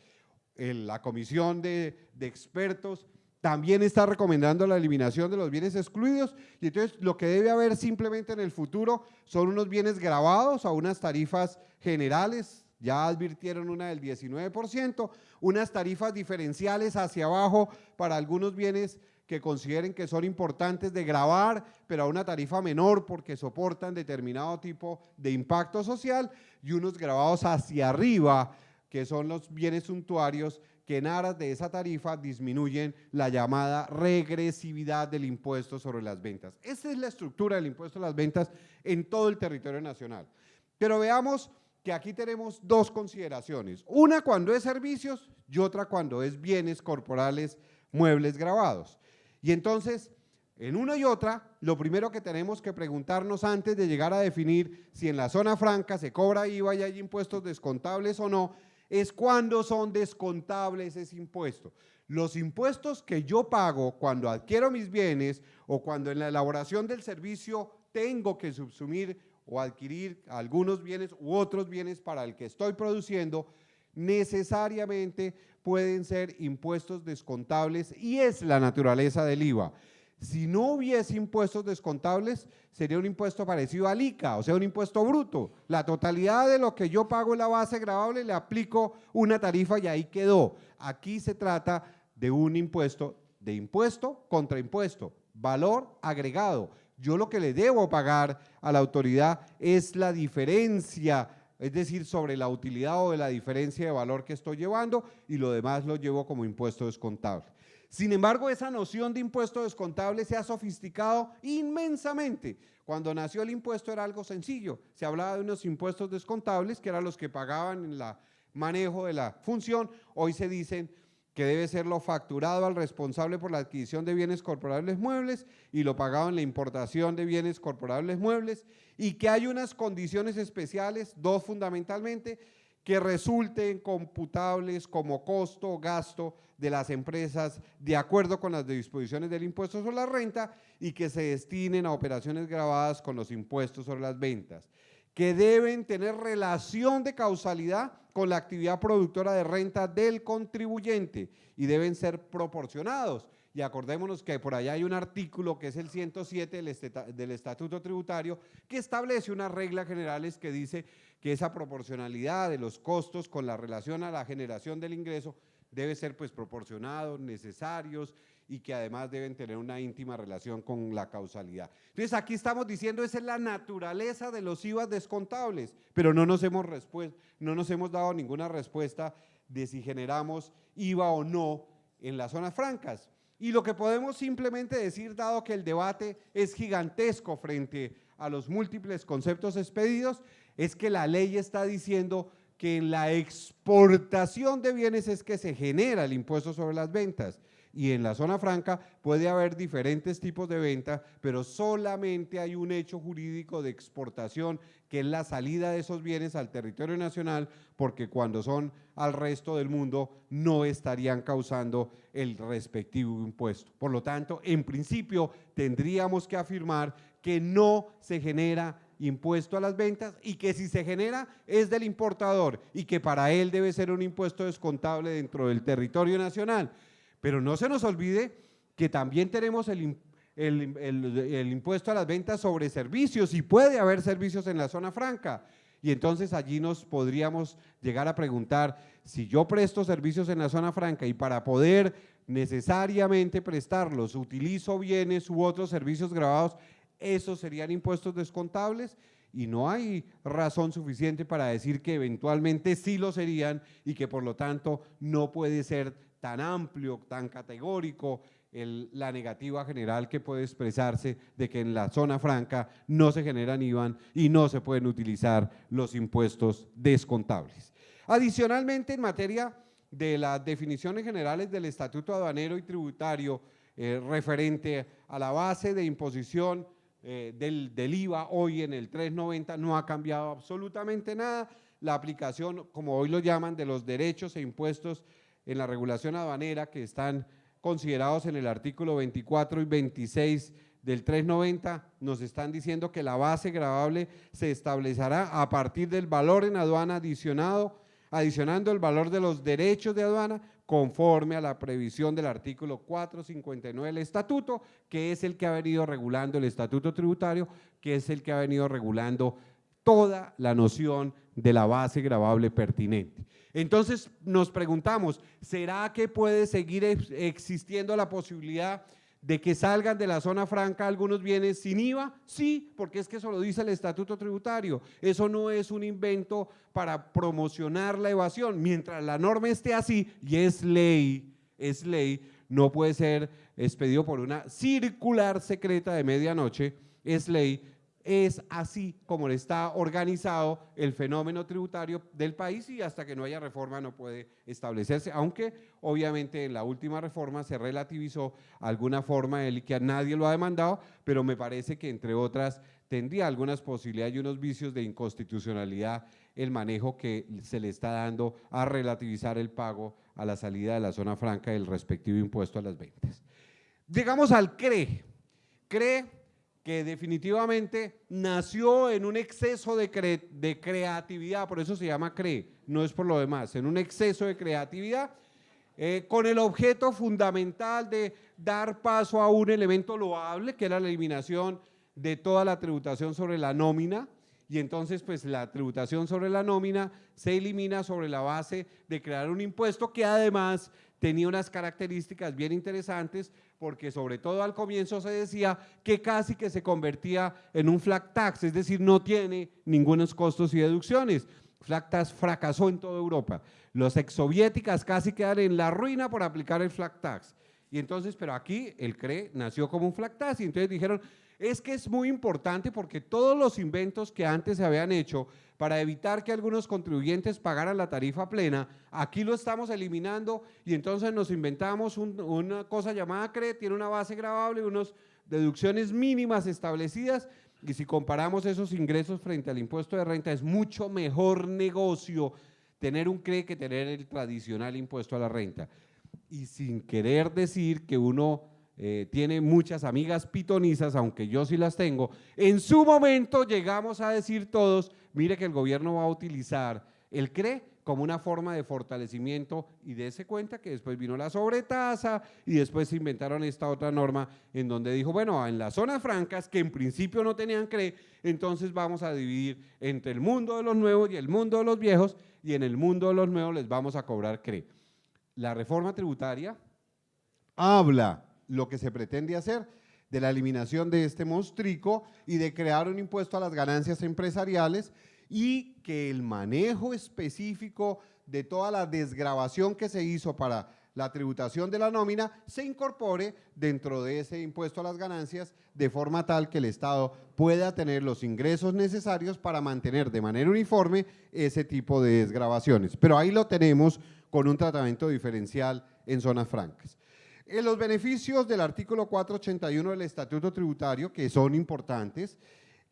La comisión de expertos también está recomendando la eliminación de los bienes excluidos, y entonces lo que debe haber simplemente en el futuro son unos bienes gravados a unas tarifas generales, ya advirtieron una del 19%, unas tarifas diferenciales hacia abajo para algunos bienes que consideren que son importantes de gravar, pero a una tarifa menor porque soportan determinado tipo de impacto social, y unos gravados hacia arriba, que son los bienes suntuarios, que en aras de esa tarifa disminuyen la llamada regresividad del impuesto sobre las ventas. Esa es la estructura del impuesto a las ventas en todo el territorio nacional. Pero veamos que aquí tenemos dos consideraciones, una cuando es servicios y otra cuando es bienes corporales, muebles gravados. Y entonces, en una y otra, lo primero que tenemos que preguntarnos antes de llegar a definir si en la zona franca se cobra IVA y hay impuestos descontables o no, es cuándo son descontables ese impuesto. Los impuestos que yo pago cuando adquiero mis bienes o cuando en la elaboración del servicio tengo que subsumir o adquirir algunos bienes u otros bienes para el que estoy produciendo, necesariamente pueden ser impuestos descontables y es la naturaleza del IVA. Si no hubiese impuestos descontables, sería un impuesto parecido al ICA, o sea, un impuesto bruto. La totalidad de lo que yo pago en la base gravable le aplico una tarifa y ahí quedó. Aquí se trata de un impuesto contra impuesto, valor agregado. Yo lo que le debo pagar a la autoridad es la diferencia, es decir, sobre la utilidad o de la diferencia de valor que estoy llevando, y lo demás lo llevo como impuesto descontable. Sin embargo, esa noción de impuesto descontable se ha sofisticado inmensamente. Cuando nació el impuesto era algo sencillo, se hablaba de unos impuestos descontables que eran los que pagaban en el manejo de la función. Hoy se dicen que debe ser lo facturado al responsable por la adquisición de bienes corporables muebles y lo pagado en la importación de bienes corporables muebles, y que hay unas condiciones especiales, dos fundamentalmente, que resulten computables como costo o gasto de las empresas de acuerdo con las disposiciones del impuesto sobre la renta y que se destinen a operaciones gravadas con los impuestos sobre las ventas, que deben tener relación de causalidad con la actividad productora de renta del contribuyente y deben ser proporcionados. Y acordémonos que por allá hay un artículo que es el 107 del Estatuto Tributario que establece unas reglas generales que dice que esa proporcionalidad de los costos con la relación a la generación del ingreso debe ser pues proporcionados, necesarios, y que además deben tener una íntima relación con la causalidad. Entonces aquí estamos diciendo esa es la naturaleza de los IVA descontables, pero no nos hemos dado ninguna respuesta de si generamos IVA o no en las zonas francas. Y lo que podemos simplemente decir, dado que el debate es gigantesco frente a los múltiples conceptos expedidos, es que la ley está diciendo que en la exportación de bienes es que se genera el impuesto sobre las ventas, y en la zona franca puede haber diferentes tipos de venta, pero solamente hay un hecho jurídico de exportación, que es la salida de esos bienes al territorio nacional, porque cuando son al resto del mundo no estarían causando el respectivo impuesto. Por lo tanto, en principio tendríamos que afirmar que no se genera impuesto a las ventas, y que si se genera es del importador y que para él debe ser un impuesto descontable dentro del territorio nacional. Pero no se nos olvide que también tenemos el impuesto a las ventas sobre servicios, y puede haber servicios en la zona franca. Y entonces allí nos podríamos llegar a preguntar, si yo presto servicios en la zona franca y para poder necesariamente prestarlos utilizo bienes u otros servicios gravados, ¿esos serían impuestos descontables? Y no hay razón suficiente para decir que eventualmente sí lo serían, y que por lo tanto no puede ser tan amplio, tan categórico la negativa general que puede expresarse de que en la zona franca no se generan IVA y no se pueden utilizar los impuestos descontables. Adicionalmente, en materia de las definiciones generales del Estatuto Aduanero y Tributario referente a la base de imposición del IVA, hoy en el 390 no ha cambiado absolutamente nada. La aplicación, como hoy lo llaman, de los derechos e impuestos en la regulación aduanera, que están considerados en el artículo 24 y 26 del 390, nos están diciendo que la base gravable se establecerá a partir del valor en aduana adicionando el valor de los derechos de aduana conforme a la previsión del artículo 459 del estatuto, que es el que ha venido regulando el Estatuto Tributario, que es el que ha venido regulando toda la noción de la base gravable pertinente. Entonces nos preguntamos, ¿será que puede seguir existiendo la posibilidad de que salgan de la zona franca algunos bienes sin IVA? Sí, porque es que eso lo dice el Estatuto Tributario. Eso no es un invento para promocionar la evasión. Mientras la norma esté así, y es ley, no puede ser expedido por una circular secreta de medianoche, es ley. Es así como está organizado el fenómeno tributario del país y hasta que no haya reforma no puede establecerse, aunque obviamente en la última reforma se relativizó alguna forma que a nadie lo ha demandado, pero me parece que entre otras tendría algunas posibilidades y unos vicios de inconstitucionalidad el manejo que se le está dando a relativizar el pago a la salida de la zona franca del respectivo impuesto a las ventas. Llegamos al CRE. Que definitivamente nació en un exceso de creatividad, por eso se llama CRE, no es por lo demás, en un exceso de creatividad, con el objeto fundamental de dar paso a un elemento loable, que era la eliminación de toda la tributación sobre la nómina, y entonces pues la tributación sobre la nómina se elimina sobre la base de crear un impuesto que además tenía unas características bien interesantes, porque sobre todo al comienzo se decía que casi que se convertía en un flat tax, es decir, no tiene ningunos costos y deducciones. Flat tax fracasó en toda Europa. Los exsoviéticas casi quedan en la ruina por aplicar el flat tax. Y entonces, pero aquí el CRE nació como un flat tax y entonces dijeron, es que es muy importante porque todos los inventos que antes se habían hecho para evitar que algunos contribuyentes pagaran la tarifa plena, aquí lo estamos eliminando y entonces nos inventamos una cosa llamada CRE, tiene una base gravable, unas deducciones mínimas establecidas y si comparamos esos ingresos frente al impuesto de renta es mucho mejor negocio tener un CRE que tener el tradicional impuesto a la renta. Y sin querer decir que uno tiene muchas amigas pitonizas, aunque yo sí las tengo, en su momento llegamos a decir todos, mire que el gobierno va a utilizar el CRE como una forma de fortalecimiento y dése cuenta que después vino la sobretasa y después se inventaron esta otra norma en donde dijo, bueno, en las zonas francas que en principio no tenían CRE, entonces vamos a dividir entre el mundo de los nuevos y el mundo de los viejos y en el mundo de los nuevos les vamos a cobrar CRE. La reforma tributaria habla lo que se pretende hacer de la eliminación de este monstruico y de crear un impuesto a las ganancias empresariales y que el manejo específico de toda la desgravación que se hizo para la tributación de la nómina se incorpore dentro de ese impuesto a las ganancias de forma tal que el Estado pueda tener los ingresos necesarios para mantener de manera uniforme ese tipo de desgravaciones. Pero ahí lo tenemos con un tratamiento diferencial en zonas francas. Los beneficios del artículo 481 del Estatuto Tributario, que son importantes,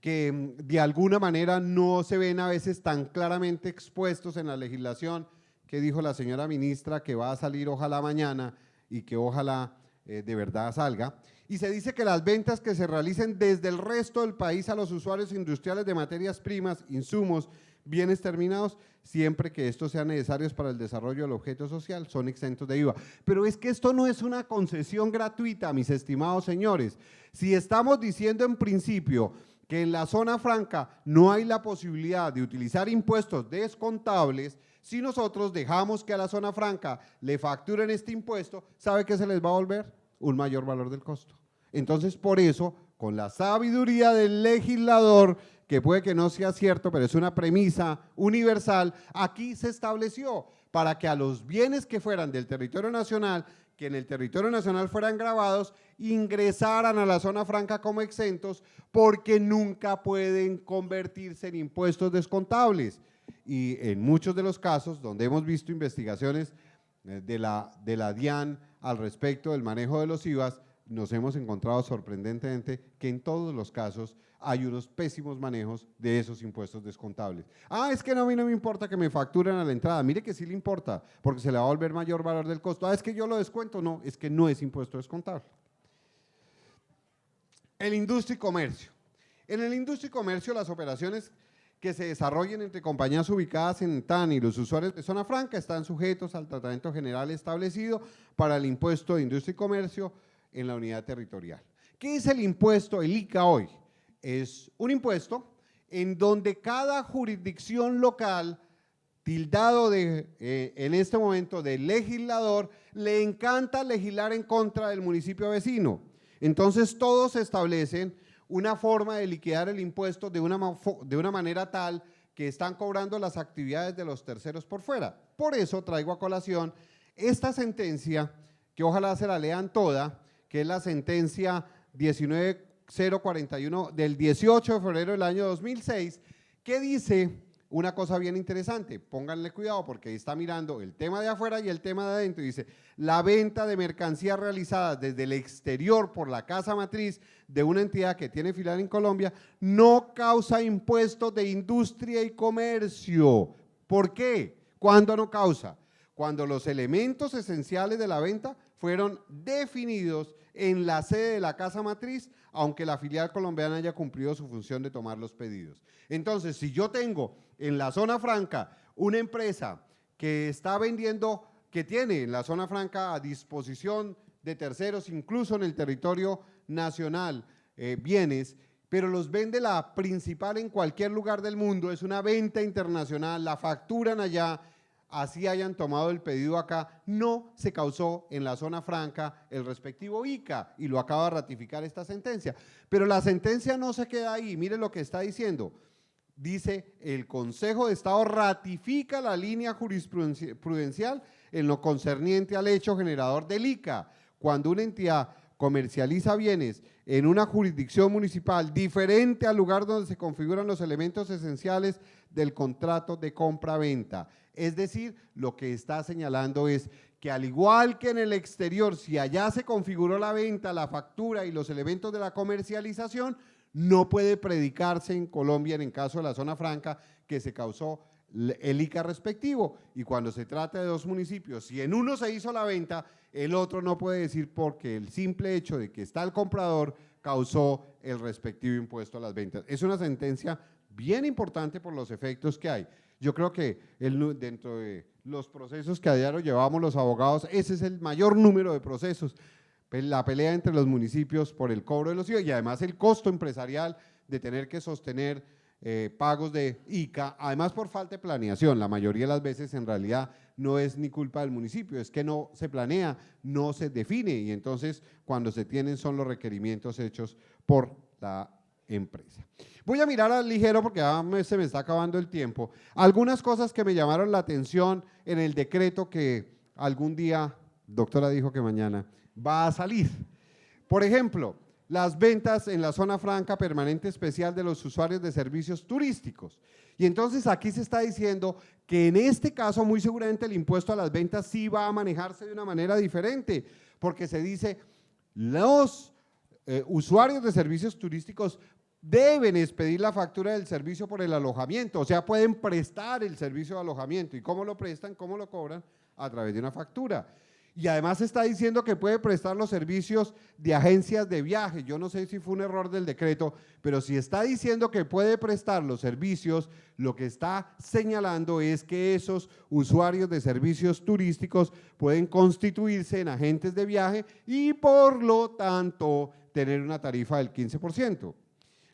que de alguna manera no se ven a veces tan claramente expuestos en la legislación, que dijo la señora ministra que va a salir ojalá mañana y que ojalá de verdad salga. Y se dice que las ventas que se realicen desde el resto del país a los usuarios industriales de materias primas, insumos, bienes terminados, siempre que estos sean necesarios para el desarrollo del objeto social, son exentos de IVA. Pero es que esto no es una concesión gratuita, mis estimados señores. Si estamos diciendo en principio que en la zona franca no hay la posibilidad de utilizar impuestos descontables, si nosotros dejamos que a la zona franca le facturen este impuesto, ¿sabe qué se les va a volver? Un mayor valor del costo. Entonces, por eso, con la sabiduría del legislador, que puede que no sea cierto, pero es una premisa universal, aquí se estableció para que a los bienes que fueran del territorio nacional, que en el territorio nacional fueran gravados, ingresaran a la zona franca como exentos, porque nunca pueden convertirse en impuestos descontables. Y en muchos de los casos donde hemos visto investigaciones de la DIAN al respecto del manejo de los IVAs, nos hemos encontrado sorprendentemente que en todos los casos hay unos pésimos manejos de esos impuestos descontables. Ah, es que no, a mí no me importa que me facturen a la entrada. Mire que sí le importa, porque se le va a volver mayor valor del costo. Ah, es que yo lo descuento. No, es que no es impuesto descontable. El industria y comercio. En el industria y comercio, las operaciones que se desarrollen entre compañías ubicadas en TAN y los usuarios de zona franca están sujetos al tratamiento general establecido para el impuesto de industria y comercio en la unidad territorial. ¿Qué es el impuesto, el ICA hoy? Es un impuesto en donde cada jurisdicción local, tildado en este momento de legislador, le encanta legislar en contra del municipio vecino. Entonces todos establecen una forma de liquidar el impuesto de una manera tal que están cobrando las actividades de los terceros por fuera. Por eso traigo a colación esta sentencia, que ojalá se la lean toda, que es la sentencia 19041 del 18 de febrero del año 2006, que dice una cosa bien interesante. Pónganle cuidado porque ahí está mirando el tema de afuera y el tema de adentro. Dice, la venta de mercancías realizadas desde el exterior por la casa matriz de una entidad que tiene filial en Colombia no causa impuestos de industria y comercio. ¿Por qué? ¿Cuándo no causa? Cuando los elementos esenciales de la venta fueron definidos en la sede de la casa matriz, aunque la filial colombiana haya cumplido su función de tomar los pedidos. Entonces, si yo tengo en la zona franca una empresa que está vendiendo, que tiene en la zona franca a disposición de terceros, incluso en el territorio nacional, bienes, pero los vende la principal en cualquier lugar del mundo, es una venta internacional, la facturan allá, así hayan tomado el pedido acá, no se causó en la zona franca el respectivo ICA, y lo acaba de ratificar esta sentencia. Pero la sentencia no se queda ahí, mire lo que está diciendo. Dice, el Consejo de Estado ratifica la línea jurisprudencial en lo concerniente al hecho generador del ICA, cuando una entidad comercializa bienes en una jurisdicción municipal diferente al lugar donde se configuran los elementos esenciales del contrato de compra-venta. Es decir, lo que está señalando es que al igual que en el exterior, si allá se configuró la venta, la factura y los elementos de la comercialización, no puede predicarse en Colombia, en el caso de la zona franca, que se causó el ICA respectivo. Y cuando se trata de dos municipios, si en uno se hizo la venta, el otro no puede decir porque el simple hecho de que está el comprador causó el respectivo impuesto a las ventas. Es una sentencia bien importante por los efectos que hay. Yo creo que dentro de los procesos que a diario llevamos los abogados, ese es el mayor número de procesos, la pelea entre los municipios por el cobro de los IVA y además el costo empresarial de tener que sostener pagos de ICA, además por falta de planeación. La mayoría de las veces en realidad no es ni culpa del municipio, es que no se planea, no se define y entonces cuando se tienen son los requerimientos hechos por la empresa. Voy a mirar al ligero porque se me está acabando el tiempo. Algunas cosas que me llamaron la atención en el decreto que algún día, doctora dijo que mañana, va a salir. Por ejemplo, las ventas en la zona franca permanente especial de los usuarios de servicios turísticos. Y entonces aquí se está diciendo que en este caso muy seguramente el impuesto a las ventas sí va a manejarse de una manera diferente, porque se dice los usuarios de servicios turísticos deben expedir la factura del servicio por el alojamiento, o sea, pueden prestar el servicio de alojamiento. ¿Y cómo lo prestan? ¿Cómo lo cobran? A través de una factura. Y además está diciendo que puede prestar los servicios de agencias de viaje. Yo no sé si fue un error del decreto, pero si está diciendo que puede prestar los servicios, lo que está señalando es que esos usuarios de servicios turísticos pueden constituirse en agentes de viaje y por lo tanto tener una tarifa del 15%.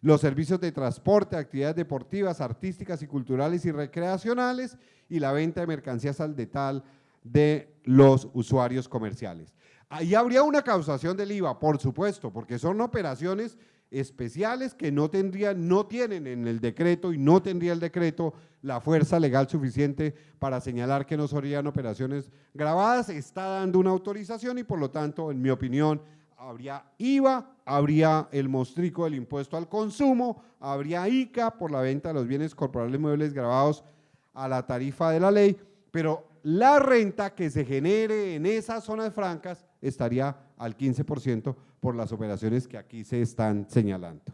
Los servicios de transporte, actividades deportivas, artísticas y culturales y recreacionales y la venta de mercancías al detalle de los usuarios comerciales. Ahí habría una causación del IVA, por supuesto, porque son operaciones especiales que no tienen en el decreto y no tendría el decreto la fuerza legal suficiente para señalar que no serían operaciones gravadas. Está dando una autorización y por lo tanto, en mi opinión, habría IVA, habría el mostrico del impuesto al consumo, habría ICA por la venta de los bienes corporales muebles gravados a la tarifa de la ley, pero la renta que se genere en esas zonas francas estaría al 15% por las operaciones que aquí se están señalando.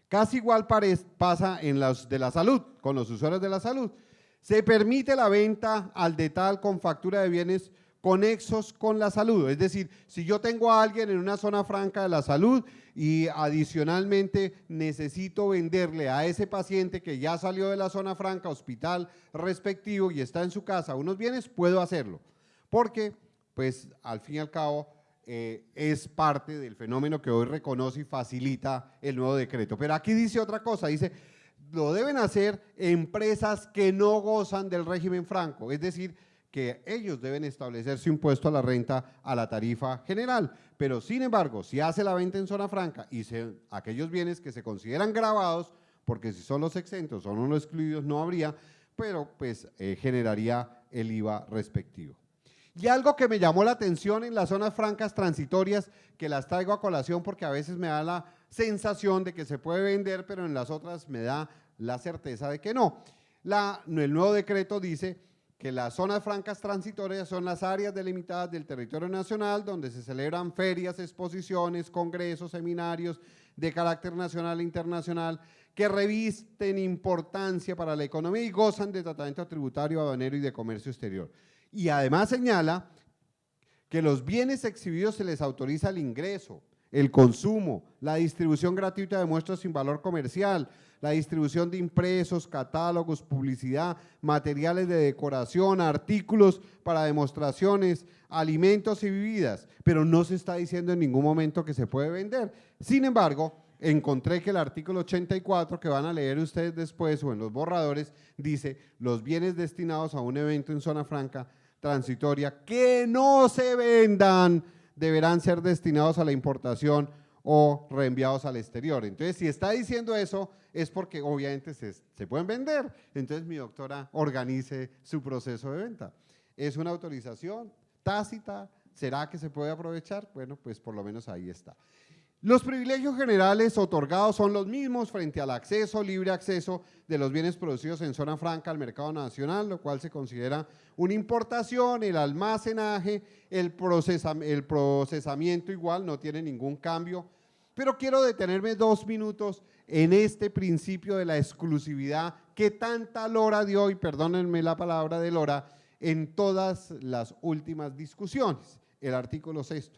Casi igual pasa en los de la salud, con los usuarios de la salud. Se permite la venta al detalle con factura de bienes conexos con la salud, es decir, si yo tengo a alguien en una zona franca de la salud y adicionalmente necesito venderle a ese paciente que ya salió de la zona franca, hospital respectivo y está en su casa unos bienes, puedo hacerlo, porque pues al fin y al cabo es parte del fenómeno que hoy reconoce y facilita el nuevo decreto. Pero aquí dice otra cosa, dice, lo deben hacer empresas que no gozan del régimen franco, es decir, que ellos deben establecer su impuesto a la renta a la tarifa general. Pero sin embargo, si hace la venta en zona franca y aquellos bienes que se consideran gravados, porque si son los exentos o no los excluidos no habría, pero pues generaría el IVA respectivo. Y algo que me llamó la atención en las zonas francas transitorias, que las traigo a colación porque a veces me da la sensación de que se puede vender, pero en las otras me da la certeza de que no. El nuevo decreto dice que las zonas francas transitorias son las áreas delimitadas del territorio nacional donde se celebran ferias, exposiciones, congresos, seminarios de carácter nacional e internacional que revisten importancia para la economía y gozan de tratamiento tributario, aduanero y de comercio exterior. Y además señala que los bienes exhibidos se les autoriza el ingreso, el consumo, la distribución gratuita de muestras sin valor comercial, la distribución de impresos, catálogos, publicidad, materiales de decoración, artículos para demostraciones, alimentos y bebidas, pero no se está diciendo en ningún momento que se puede vender. Sin embargo, encontré que el artículo 84, que van a leer ustedes después o en los borradores, dice los bienes destinados a un evento en zona franca transitoria que no se vendan deberán ser destinados a la importación o reenviados al exterior. Entonces, si está diciendo eso, es porque obviamente se pueden vender. Entonces, mi doctora organice su proceso de venta. ¿Es una autorización tácita? ¿Será que se puede aprovechar? Bueno, pues por lo menos ahí está. Los privilegios generales otorgados son los mismos frente al acceso, libre acceso de los bienes producidos en zona franca al mercado nacional, lo cual se considera una importación, el almacenaje, el procesamiento igual, no tiene ningún cambio. Pero quiero detenerme 2 minutos en este principio de la exclusividad que tanta lora dio, y perdónenme la palabra de lora, en todas las últimas discusiones, el artículo 6.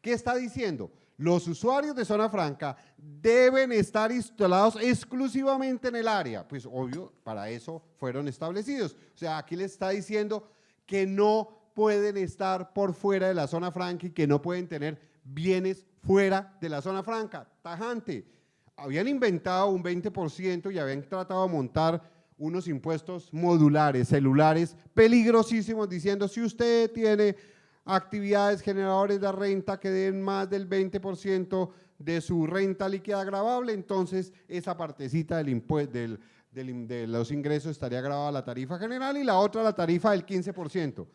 ¿Qué está diciendo? Los usuarios de zona franca deben estar instalados exclusivamente en el área, pues obvio, para eso fueron establecidos. O sea, aquí les está diciendo que no pueden estar por fuera de la zona franca y que no pueden tener bienes fuera de la zona franca. Tajante. Habían inventado un 20% y habían tratado de montar unos impuestos modulares, celulares, peligrosísimos, diciendo si usted tiene actividades generadoras de renta que den más del 20% de su renta líquida gravable, entonces esa partecita del impuesto de los ingresos estaría grabada a la tarifa general y la otra a la tarifa del 15%,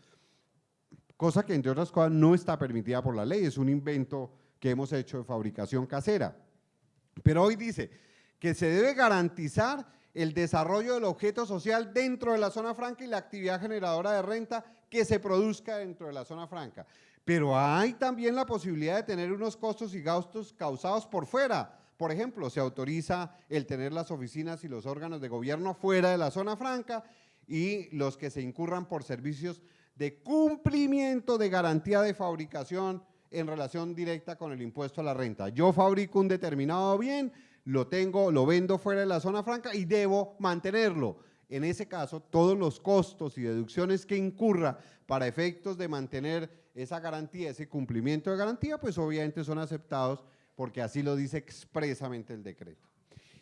cosa que entre otras cosas no está permitida por la ley, es un invento que hemos hecho de fabricación casera. Pero hoy dice que se debe garantizar el desarrollo del objeto social dentro de la zona franca y la actividad generadora de renta que se produzca dentro de la zona franca. Pero hay también la posibilidad de tener unos costos y gastos causados por fuera. Por ejemplo, se autoriza el tener las oficinas y los órganos de gobierno fuera de la zona franca y los que se incurran por servicios de cumplimiento de garantía de fabricación en relación directa con el impuesto a la renta. Yo fabrico un determinado bien, lo vendo fuera de la zona franca y debo mantenerlo. En ese caso, todos los costos y deducciones que incurra para efectos de mantener esa garantía, ese cumplimiento de garantía, pues obviamente son aceptados porque así lo dice expresamente el decreto.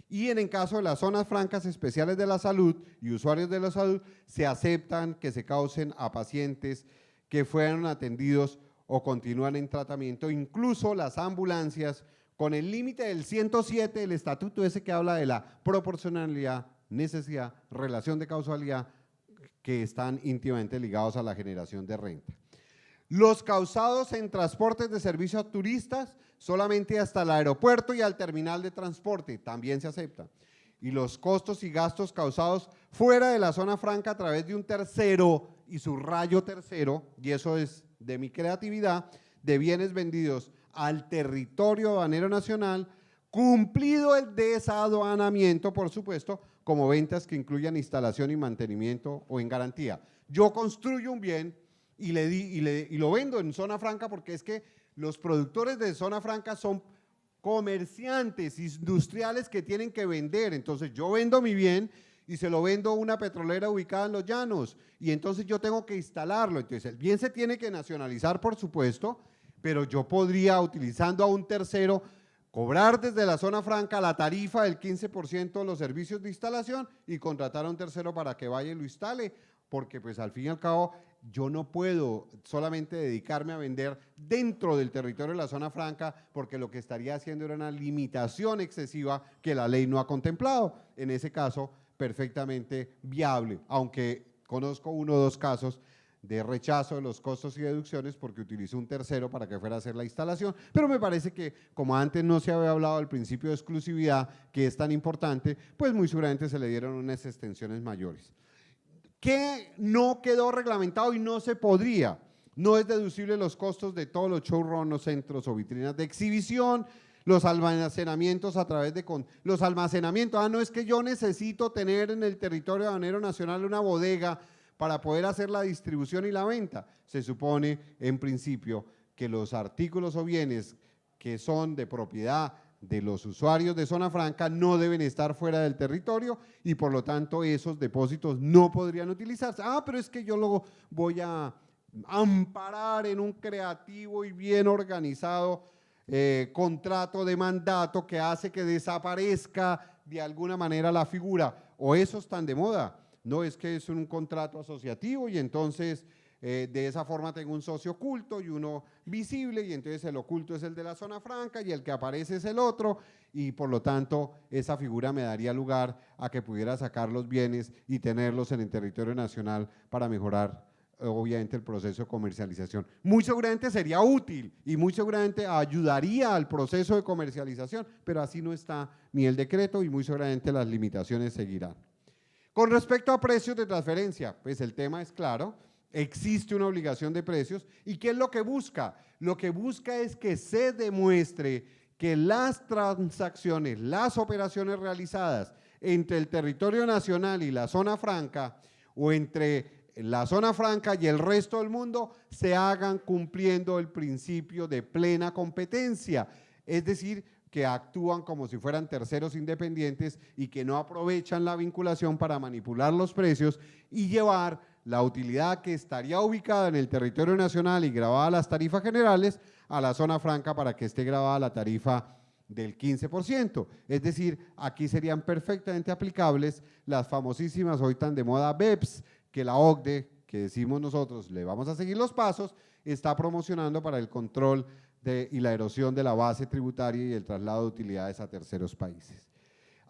Y en el caso de las zonas francas especiales de la salud y usuarios de la salud, se aceptan que se causen a pacientes que fueron atendidos o continúan en tratamiento, incluso las ambulancias, con el límite del 107 del estatuto ese que habla de la proporcionalidad, necesidad, relación de causalidad, que están íntimamente ligados a la generación de renta. Los causados en transportes de servicio a turistas, solamente hasta el aeropuerto y al terminal de transporte, también se acepta. Y los costos y gastos causados fuera de la zona franca a través de un tercero, y subrayo tercero, y eso es de mi creatividad, de bienes vendidos al territorio aduanero nacional, cumplido el desaduanamiento, por supuesto, como ventas que incluyan instalación y mantenimiento o en garantía. Yo construyo un bien y lo vendo en zona franca porque es que los productores de zona franca son comerciantes industriales que tienen que vender. Entonces yo vendo mi bien y se lo vendo a una petrolera ubicada en los llanos y entonces yo tengo que instalarlo. Entonces el bien se tiene que nacionalizar, por supuesto, pero yo podría, utilizando a un tercero, cobrar desde la zona franca la tarifa del 15% de los servicios de instalación y contratar a un tercero para que vaya y lo instale, porque pues al fin y al cabo yo no puedo solamente dedicarme a vender dentro del territorio de la zona franca, porque lo que estaría haciendo era una limitación excesiva que la ley no ha contemplado. En ese caso, perfectamente viable, aunque conozco 1 o 2 casos de rechazo de los costos y deducciones porque utilizó un tercero para que fuera a hacer la instalación, pero me parece que como antes no se había hablado del principio de exclusividad, que es tan importante, pues muy seguramente se le dieron unas extensiones mayores. ¿Qué no quedó reglamentado y no se podría? No es deducible los costos de todos los showrooms, los centros o vitrinas de exhibición, los almacenamientos a través de los almacenamientos. No es que yo necesito tener en el territorio aduanero nacional una bodega para poder hacer la distribución y la venta. Se supone en principio que los artículos o bienes que son de propiedad de los usuarios de zona franca no deben estar fuera del territorio y por lo tanto esos depósitos no podrían utilizarse. Pero es que yo lo voy a amparar en un creativo y bien organizado contrato de mandato que hace que desaparezca de alguna manera la figura, o eso están de moda. No, es que es un contrato asociativo y entonces de esa forma tengo un socio oculto y uno visible, y entonces el oculto es el de la zona franca y el que aparece es el otro, y por lo tanto esa figura me daría lugar a que pudiera sacar los bienes y tenerlos en el territorio nacional para mejorar obviamente el proceso de comercialización. Muy seguramente sería útil y muy seguramente ayudaría al proceso de comercialización, pero así no está ni el decreto y muy seguramente las limitaciones seguirán. Con respecto a precios de transferencia, pues el tema es claro, existe una obligación de precios. ¿Y qué es lo que busca? Lo que busca es que se demuestre que las transacciones, las operaciones realizadas entre el territorio nacional y la zona franca, o entre la zona franca y el resto del mundo, se hagan cumpliendo el principio de plena competencia, es decir, que actúan como si fueran terceros independientes y que no aprovechan la vinculación para manipular los precios y llevar la utilidad que estaría ubicada en el territorio nacional y grabada las tarifas generales a la zona franca para que esté grabada la tarifa del 15%. Es decir, aquí serían perfectamente aplicables las famosísimas, hoy tan de moda, BEPS, que la OCDE, que decimos nosotros, le vamos a seguir los pasos, está promocionando para el control y la erosión de la base tributaria y el traslado de utilidades a terceros países.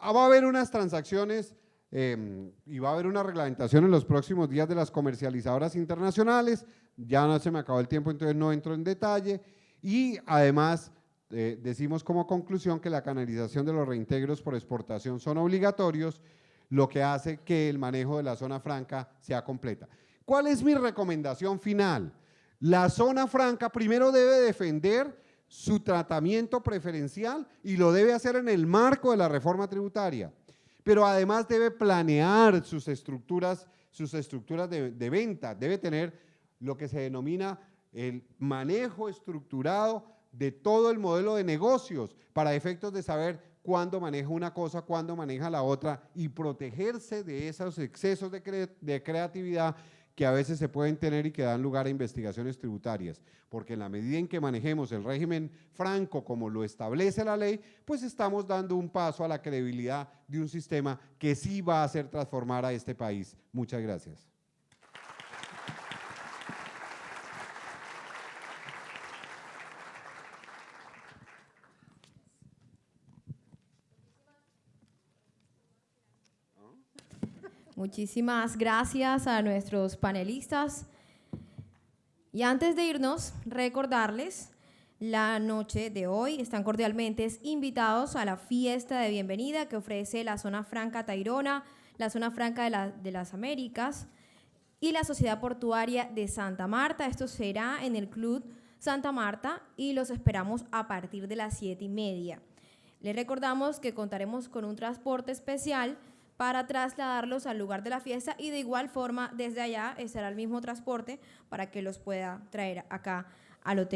Va a haber unas transacciones y va a haber una reglamentación en los próximos días de las comercializadoras internacionales, ya no se me acabó el tiempo, entonces no entro en detalle, y además decimos como conclusión que la canalización de los reintegros por exportación son obligatorios, lo que hace que el manejo de la zona franca sea completa. ¿Cuál es mi recomendación final? La zona franca primero debe defender su tratamiento preferencial y lo debe hacer en el marco de la reforma tributaria, pero además debe planear sus estructuras de venta, debe tener lo que se denomina el manejo estructurado de todo el modelo de negocios para efectos de saber cuándo maneja una cosa, cuándo maneja la otra y protegerse de esos excesos de creatividad que a veces se pueden tener y que dan lugar a investigaciones tributarias, porque en la medida en que manejemos el régimen franco como lo establece la ley, pues estamos dando un paso a la credibilidad de un sistema que sí va a hacer transformar a este país. Muchas gracias. Muchísimas gracias a nuestros panelistas. Y antes de irnos, recordarles, la noche de hoy están cordialmente invitados a la fiesta de bienvenida que ofrece la Zona Franca Tayrona, la Zona Franca de las Américas y la Sociedad Portuaria de Santa Marta. Esto será en el Club Santa Marta y los esperamos a partir de las 7:30. Les recordamos que contaremos con un transporte especial para trasladarlos al lugar de la fiesta y de igual forma desde allá será el mismo transporte para que los pueda traer acá al hotel.